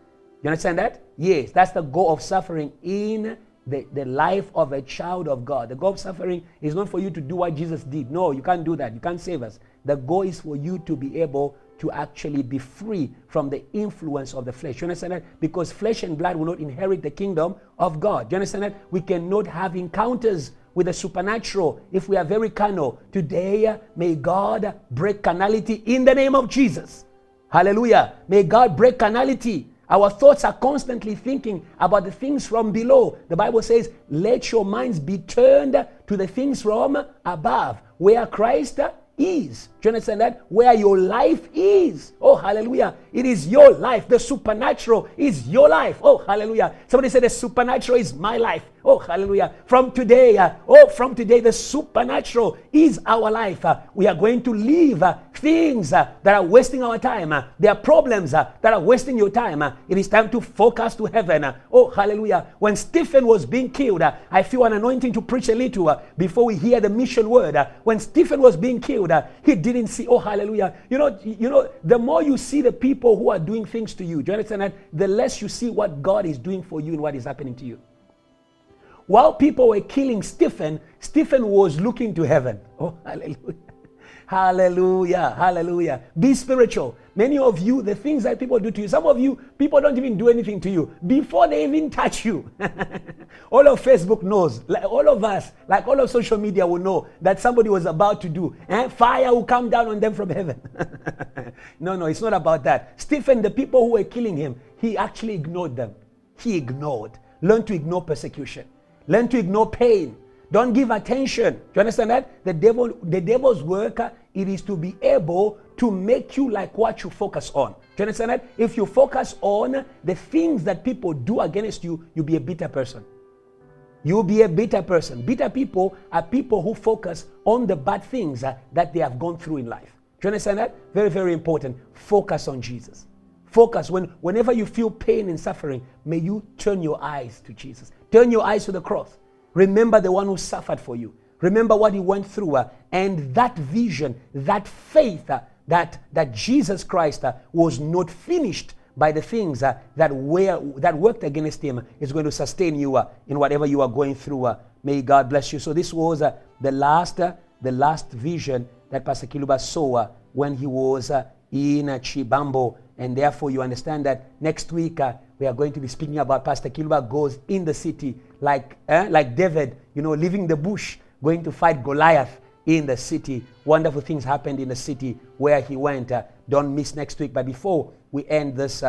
You understand that? Yes, that's the goal of suffering in the life of a child of God. The goal of suffering is not for you to do what Jesus did. No, you can't do that. You can't save us. The goal is for you to be able to actually be free from the influence of the flesh. You understand that? Because flesh and blood will not inherit the kingdom of God. Do you understand that? We cannot have encounters with the supernatural if we are very carnal. Today, may God break carnality in the name of Jesus. Hallelujah. May God break carnality. Our thoughts are constantly thinking about the things from below. The Bible says, let your minds be turned to the things from above, where Christ is. Do you understand that? Where your life is. Oh, hallelujah. It is your life. The supernatural is your life. Oh, hallelujah. Somebody said the supernatural is my life. Oh, hallelujah. From today, the supernatural is our life. We are going to leave things that are wasting our time. There are problems that are wasting your time. It is time to focus to heaven. Oh, hallelujah. When Stephen was being killed, I feel an anointing to preach a little before we hear the mission word. When Stephen was being killed, he didn't see, oh, hallelujah. You know, the more you see the people who are doing things to you, do you understand that? The less you see what God is doing for you and what is happening to you. While people were killing Stephen, Stephen was looking to heaven. Oh, hallelujah. Hallelujah. Hallelujah. Be spiritual. Many of you, the things that people do to you, some of you, people don't even do anything to you before they even touch you. All of Facebook knows, like all of us, like all of social media will know that somebody was about to do. Fire will come down on them from heaven. No, it's not about that. Stephen, the people who were killing him, he actually ignored them. He ignored. Learn to ignore persecution. Learn to ignore pain. Don't give attention. Do you understand that? The devil's work, it is to be able to make you like what you focus on. Do you understand that? If you focus on the things that people do against you, you'll be a bitter person. You'll be a bitter person. Bitter people are people who focus on the bad things that they have gone through in life. Do you understand that? Very, very important. Focus on Jesus. Focus. Whenever you feel pain and suffering, may you turn your eyes to Jesus. Turn your eyes to the cross. Remember the one who suffered for you. Remember what he went through. And that vision, that faith that Jesus Christ was not finished by the things that worked against him is going to sustain you in whatever you are going through. May God bless you. So this was the last vision that Pastor Kiluba saw when he was in Chibambo. And therefore you understand that next week we are going to be speaking about Pastor Kiluba goes in the city like David, leaving the bush, going to fight Goliath in the city. Wonderful things happened in the city where he went. Don't miss next week. But before we end this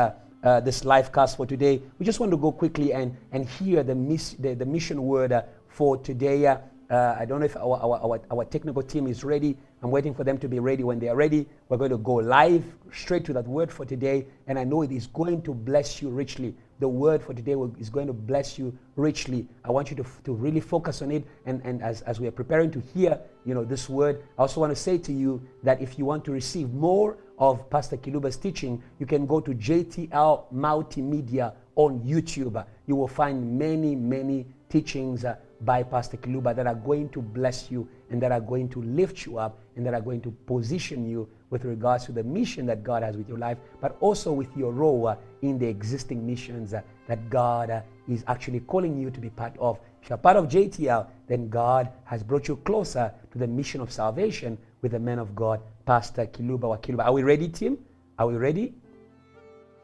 live cast for today, we just want to go quickly and hear the mission word for today. I don't know if our technical team is ready. I'm waiting for them to be ready. When they are ready, we're going to go live straight to that word for today. And I know it is going to bless you richly. The word for today is going to bless you richly. I want you to really focus on it. And as we are preparing to hear, this word, I also want to say to you that if you want to receive more of Pastor Kiluba's teaching, you can go to JTL Multimedia on YouTube. You will find many teachings by Pastor Kiluba that are going to bless you and that are going to lift you up and that are going to position you with regards to the mission that God has with your life, but also with your role in the existing missions that God is actually calling you to be part of. If you're part of JTL, then God has brought you closer to the mission of salvation with the man of God, Pastor Kiluba Wakiluba. Are we ready, team? Are we ready?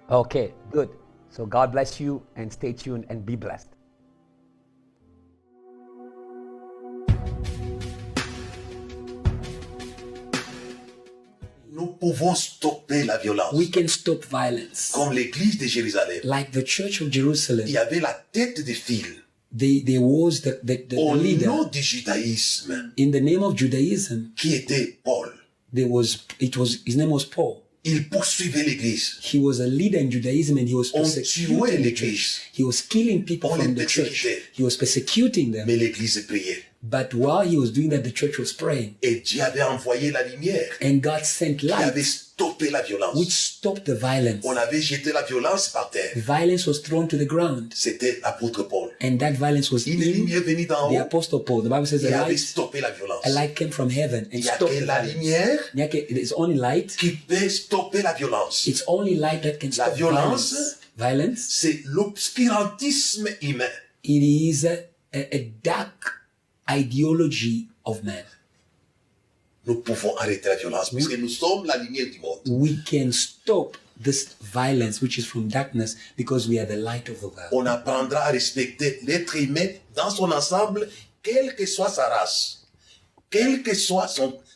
Okay, good. So God bless you and stay tuned and be blessed. Nous pouvons stopper la violence. We can stop violence. Comme l'église de Jérusalem. Like the church of Jerusalem. Il y avait la tête de file. There was the Au leader. nom du judaïsme. In the name of Judaism. Qui était Paul. His name was Paul. Il poursuivait l'église. He was a leader in Judaism and he was persecuting the church. He was killing people from the church. He was persecuting them. Mais l'église priait. But while he was doing that, the church was praying. Et Dieu avait envoyé la lumière. And God sent Qui avait light. stoppé la violence. Which stopped the violence. On avait jeté la violence par terre. Violence was thrown to the ground. C'était l'apôtre Paul. And that violence was Une in lumière venue d'en the haut. apostle Paul. The Bible says Qui avait stoppé la violence. a light came from heaven and Il y a stopped que the la violence. lumière It's only light. qui peut stopper la violence. It's only light that can La stop violence, violence. c'est l'obscurantisme humain. It is a dark ideology of man. Nous pouvons arrêter la violence parce que nous sommes la lumière du monde. We can stop this violence which is from darkness because we are the light of the world. On apprendra à respecter l'être humain dans son ensemble, quelle que soit sa race, quelle que soit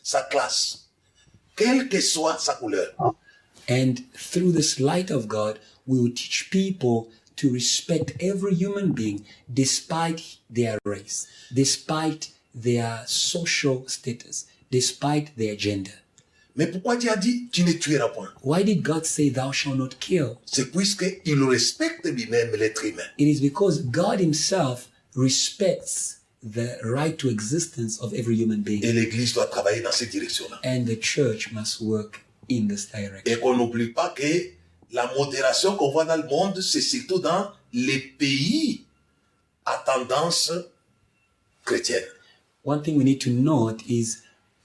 sa classe, quelle que soit sa couleur. And through this light of God, we will teach people to respect every human being despite their race, despite their social status, despite their gender. Mais pourquoi Dieu a dit tu ne tueras point? Why did God say thou shalt not kill? C'est puisqu'il respecte lui-même l'être humain. It is because God himself respects the right to existence of every human being. Et l'Église doit travailler dans cette direction-là. And the church must work in this direction. Et qu'on n'oublie pas que la modération qu'on voit dans le monde, c'est surtout dans les pays à tendance chrétienne. One thing we need to note is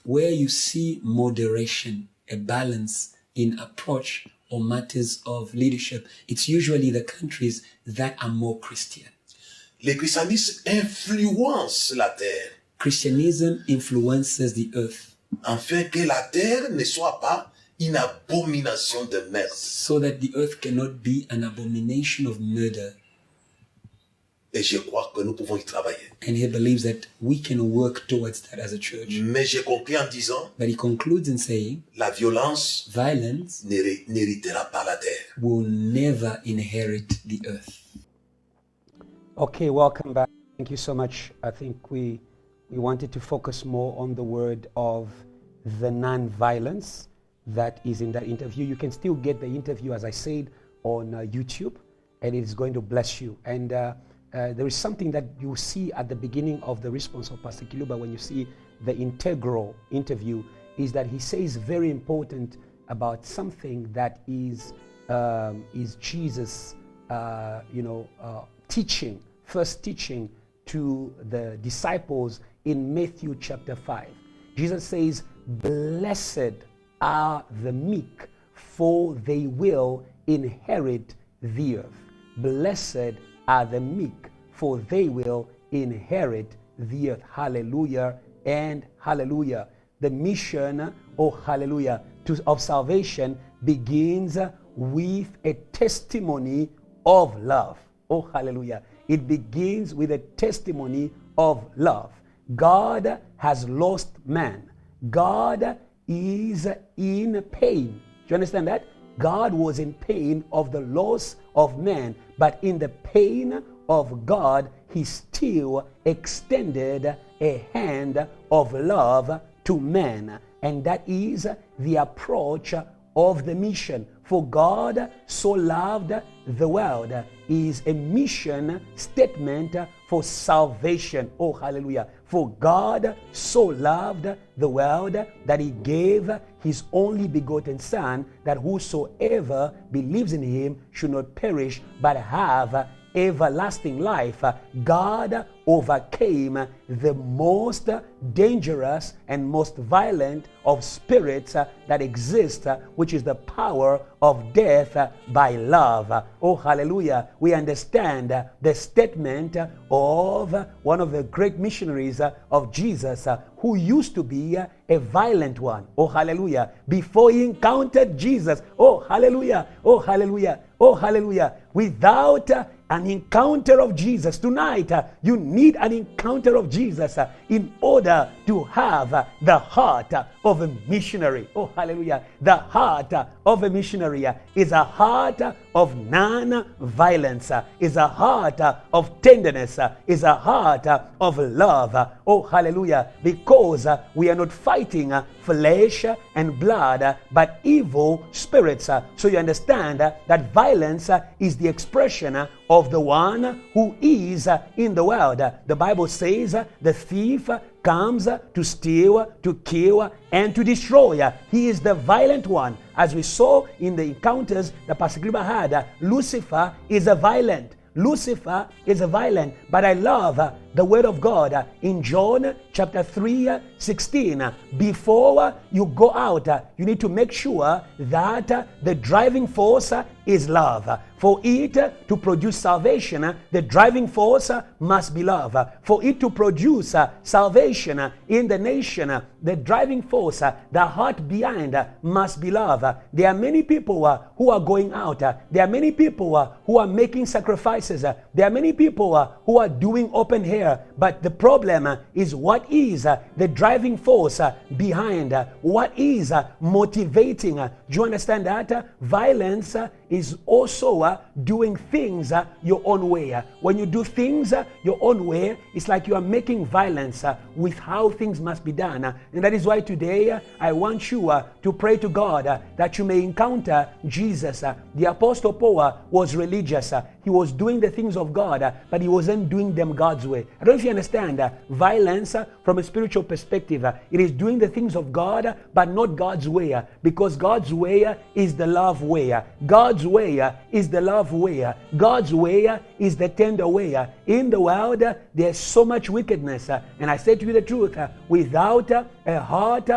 where you see moderation, a balance in approach or matters of leadership, it's usually the countries that are more Christian. Le christianisme influence la terre, Christianism influences the earth afin que la terre ne soit pas une abomination de merde. so that the earth cannot be an abomination of murder. Et je crois que nous pouvons y travailler. And he believes that we can work towards that as a church. Mais j'ai conclu en disant, But he concludes in saying, la violence violence n'héritera pas la terre. will never inherit the earth. Okay, welcome back. Thank you so much. I think we wanted to focus more on the word of the non-violence that is in that interview. You can still get the interview, as I said, on YouTube, and it is going to bless you. And there is something that you see at the beginning of the response of Pastor Kiluba when you see the integral interview, is that he says very important about something that is Jesus, teaching, first teaching to the disciples in Matthew chapter 5. Jesus says, blessed are the meek, for they will inherit the earth. Blessed are the meek, for they will inherit the earth. Hallelujah and hallelujah. The mission, oh hallelujah, of salvation begins with a testimony of love. Oh hallelujah. It begins with a testimony of love. God has lost man. God is in pain. Do you understand that? God was in pain of the loss of man, but in the pain of God, he still extended a hand of love to man. And that is the approach of the mission. For God so loved the world is a mission statement for salvation. Oh, hallelujah. For God so loved the world that he gave his only begotten Son, that whosoever believes in him should not perish but have everlasting life. God overcame the most dangerous and most violent of spirits that exist, which is the power of death, by love. Oh, hallelujah. We understand the statement of one of the great missionaries of Jesus, who used to be a violent one. Oh, hallelujah. Before he encountered Jesus. Oh, hallelujah. Oh, hallelujah. Oh, hallelujah. Without an encounter of Jesus tonight, you need an encounter of Jesus in order to have the heart of a missionary. Oh, hallelujah. The heart of a missionary is a heart of non-violence, is a heart of tenderness, is a heart of love. Oh, hallelujah. Because we are not fighting flesh and blood, but evil spirits. So you understand that violence is the expression of the one who is in the world. The Bible says the thief comes to steal, to kill, and to destroy. He is the violent one. As we saw in the encounters that Pastor Griba had, Lucifer is a violent. Lucifer is a violent, but I love the word of God in John chapter 3:16. Before you go out, you need to make sure that the driving force is love. For it to produce salvation, the driving force must be love. For it to produce salvation in the nation, the driving force, the heart behind, must be love. There are many people who are going out. There are many people who are making sacrifices. There are many people who are doing open air. But the problem is, what is the driving force behind? What is motivating? Do you understand that? Violence is also doing things your own way. When you do things your own way, it's like you are making violence with how things must be done. And that is why today I want you to pray to God that you may encounter Jesus. The Apostle Paul was religious. He was doing the things of God, but he wasn't doing them God's way. I don't know if you understand violence from a spiritual perspective. It is doing the things of God, but not God's way, because God's way is the love way. God's way is the love way. God's way is the tender way. In the world, there's so much wickedness. And I say to you the truth, without a heart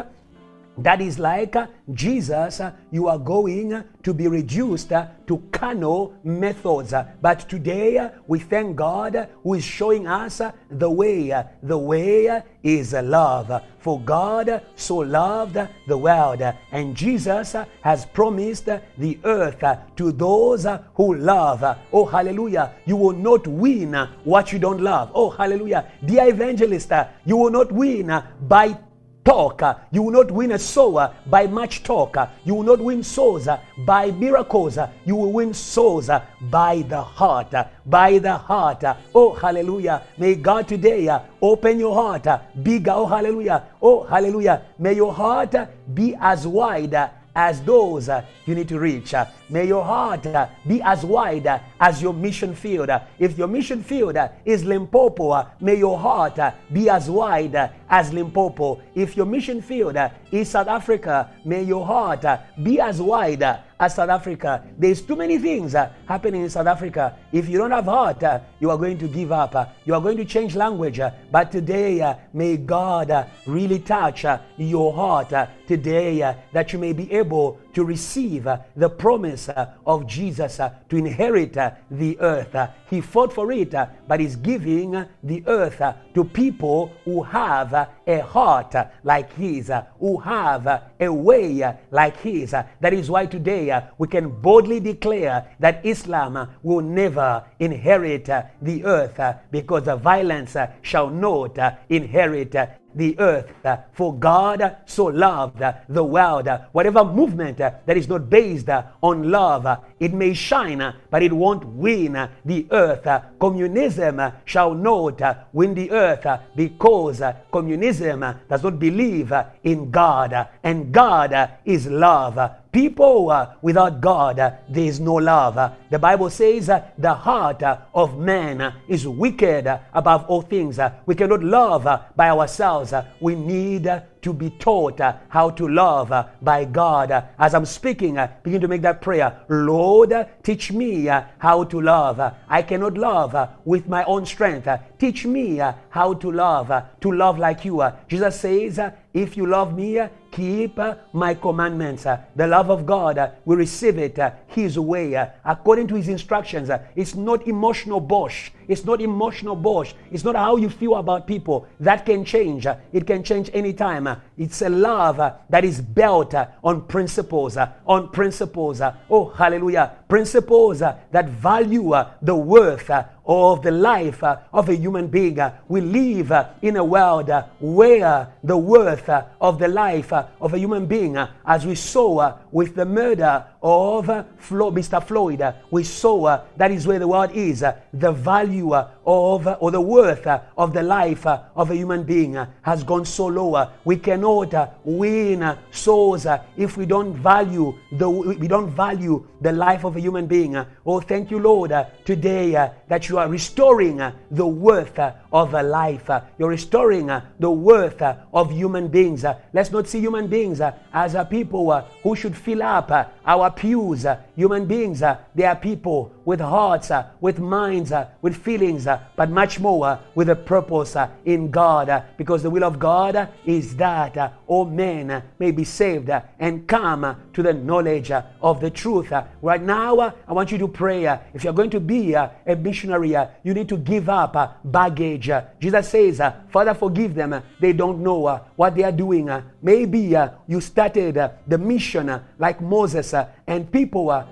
that is like Jesus, you are going to be reduced to carnal methods. But today, we thank God who is showing us the way. The way is love. For God so loved the world, and Jesus has promised the earth to those who love. Oh, hallelujah. You will not win what you don't love. Oh, hallelujah. Dear evangelist, you will not win by talk. You will not win a soul by much talk. You will not win souls by miracles. You will win souls by the heart. By the heart. Oh, hallelujah. May God today open your heart bigger. Oh, hallelujah. Oh, hallelujah. May your heart be as wide as those you need to reach. May your heart be as wide as your mission field. If your mission field is Limpopo, may your heart be as wide as Limpopo. If your mission field is South Africa, may your heart be as wide as South Africa. There's too many things happening in South Africa. If you don't have heart, you are going to give up. You are going to change language. But today, may God really touch your heart today, that you may be able to receive the promise of Jesus to inherit the earth. He fought for it, but is giving the earth to people who have a heart like his, who have a way like his. That is why today we can boldly declare that Islam will never inherit the earth, because the violence shall not inherit the earth. For God so loved the world. Whatever movement that is not based on love, it may shine, but it won't win the earth. Communism shall not win the earth, because communism does not believe in God, and God is love. People without God, there is no love. The Bible says the heart of man is wicked above all things. We cannot love by ourselves. We need to be taught how to love by God. As I'm speaking, begin to make that prayer. Lord, teach me how to love. I cannot love with my own strength. Teach me how to love like you. Jesus says, if you love me, keep my commandments. The love of God, we receive it his way, according to his instructions. It's not emotional bosh. It's not emotional bosh. It's not how you feel about people. That can change. It can change anytime. It's a love that is built on principles. Oh, hallelujah. Principles that value the worth of the life of a human being. We live in a world where the worth of the life of a human being, as we saw with the murder of Mr. Floyd, we saw that is where the world is. The value of, or the worth of the life of a human being has gone so low. We cannot win souls if we don't value the life of a human being. Oh, thank you, Lord, today that you are restoring the worth of a life. You're restoring the worth of human beings. Let's not see human beings as people who should fill up our pews. Human beings, they are people with hearts, with minds, with feelings, but much more with a purpose in God, because the will of God is that all men may be saved and come to the knowledge of the truth. Right now, I want you to pray. If you're going to be a missionary, you need to give up baggage. Jesus says, Father, forgive them. They don't know what they are doing. Maybe you started the mission like Moses, and people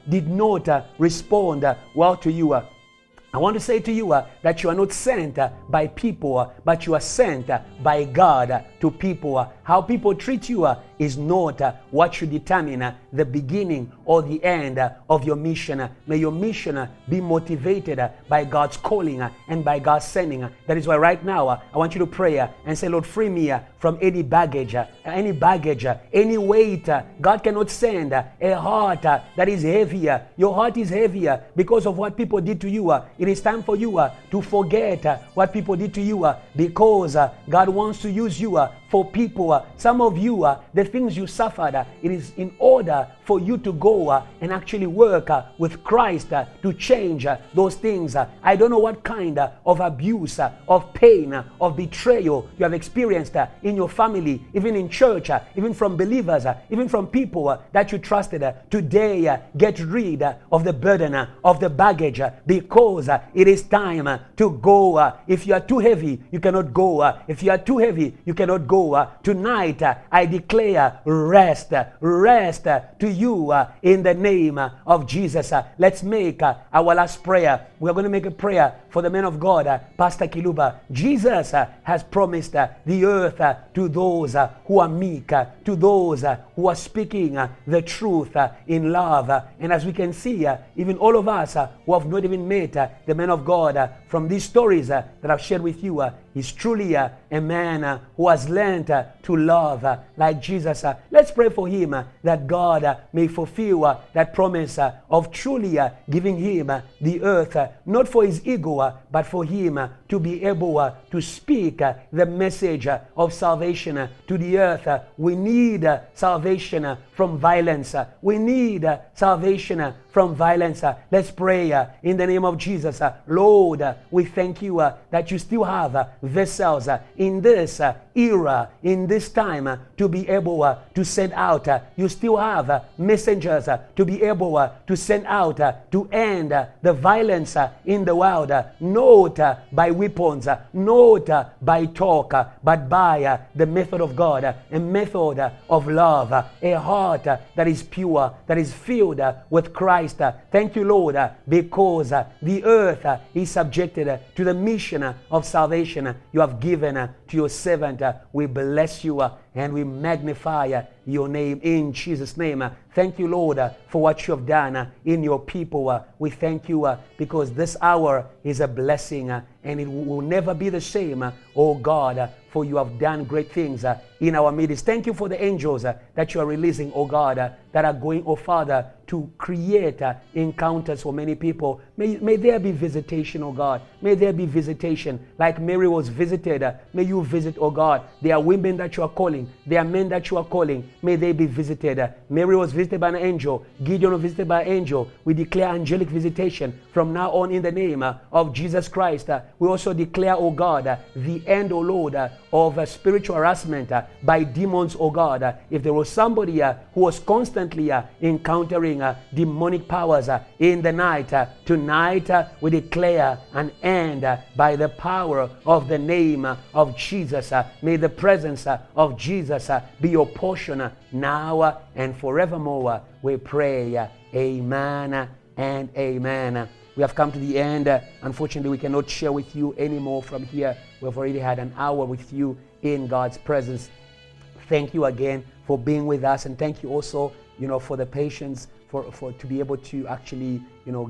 did not respond well to you. I want to say to you that you are not sent by people, but you are sent by God to people. How people treat you is not what should determine the beginning or the end of your mission. May your mission be motivated by God's calling and by God's sending. That is why right now I want you to pray and say, Lord, free me from any baggage, any weight. God cannot send a heart that is heavier. Your heart is heavier because of what people did to you. It is time for you to forget what people did to you, because God wants to use you for people. Some of you, the things you suffered, it is in order for you to go and actually work with Christ to change those things. I don't know what kind of abuse, of pain, of betrayal you have experienced in your family, even in church, even from believers, even from people that you trusted. Today, get rid of the burden, of the baggage, because it is time to go. If you are too heavy, you cannot go. If you are too heavy, you cannot go. Tonight, I declare rest to you in the name of Jesus. Let's make our last prayer. We're going to make a prayer for the man of God, Pastor Kiluba. Jesus has promised the earth to those who are meek, to those who are speaking the truth in love. And as we can see, even all of us who have not even met the man of God, from these stories that I've shared with you, he's truly a man who has learned to love like Jesus. Let's pray for him that God may fulfill that promise of truly giving him the earth, not for his ego, but for him to to be able to speak the message of salvation to the earth. We need salvation from violence. We need salvation from violence. Let's pray in the name of Jesus. Lord, we thank you that you still have vessels in this era, in this time, to be able to send out. You still have messengers to be able to send out to end the violence in the world, not by weapons, not by talk, but by the method of God, a method of love, a heart that is pure, that is filled with Christ. Thank you, Lord, because the earth is subjected to the mission of salvation you have given to your servant. We bless you and we magnify your name in Jesus' name. Thank you, Lord, for what you have done in your people. We thank you because this hour is a blessing and it will never be the same, oh God, for you have done great things in our midst. Thank you for the angels that you are releasing, oh God, that are going, oh Father, to create encounters for many people. May there be visitation, oh God. May there be visitation. Like Mary was visited, may you visit, oh God. There are women that you are calling. There are men that you are calling. May they be visited. Mary was visited by an angel. Gideon was visited by an angel. We declare angelic visitation from now on in the name of Jesus Christ. We also declare, oh God, the end, oh Lord, of spiritual harassment by demons, oh God. If there was somebody who was constantly encountering demonic powers in the night, tonight we declare an end by the power of the name of Jesus. May the presence of Jesus be your portion now and forevermore. We pray. Amen and amen. We have come to the end. Unfortunately, we cannot share with you anymore from here. We've already had an hour with you in God's presence. Thank you again for being with us, and thank you also, for the patience for to be able to actually,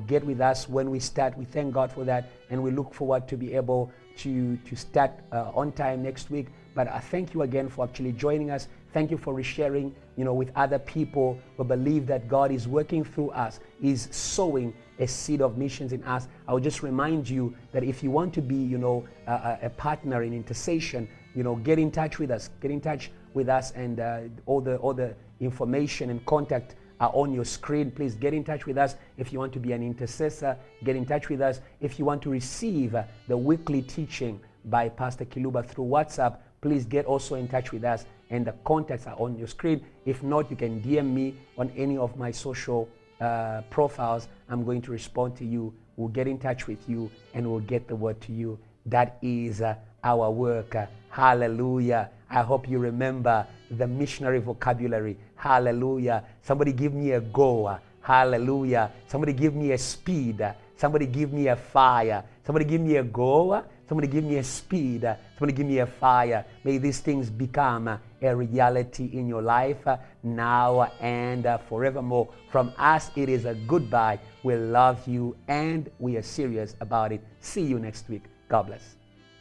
get with us when we start. We thank God for that, and we look forward to be able to start on time next week. But I thank you again for actually joining us. Thank you for resharing, with other people who believe that God is working through us, is sowing a seed of missions in us. I will just remind you that if you want to be, a partner in intercession, get in touch with us. Get in touch with us, and all the information and contact are on your screen. Please get in touch with us. If you want to be an intercessor, get in touch with us. If you want to receive the weekly teaching by Pastor Kiluba through WhatsApp, please get also in touch with us, and the contacts are on your screen. If not, you can DM me on any of my social profiles. I'm going to respond to you. We'll get in touch with you and we'll get the word to you. That is our work. Hallelujah. I hope you remember the missionary vocabulary. Hallelujah. Somebody give me a go. Hallelujah. Somebody give me a speed. Somebody give me a fire. Somebody give me a go. Somebody give me a speed. Somebody give me a fire. May these things become a reality in your life now and forevermore. From us, it is a goodbye. We love you and we are serious about it. See you next week. God bless.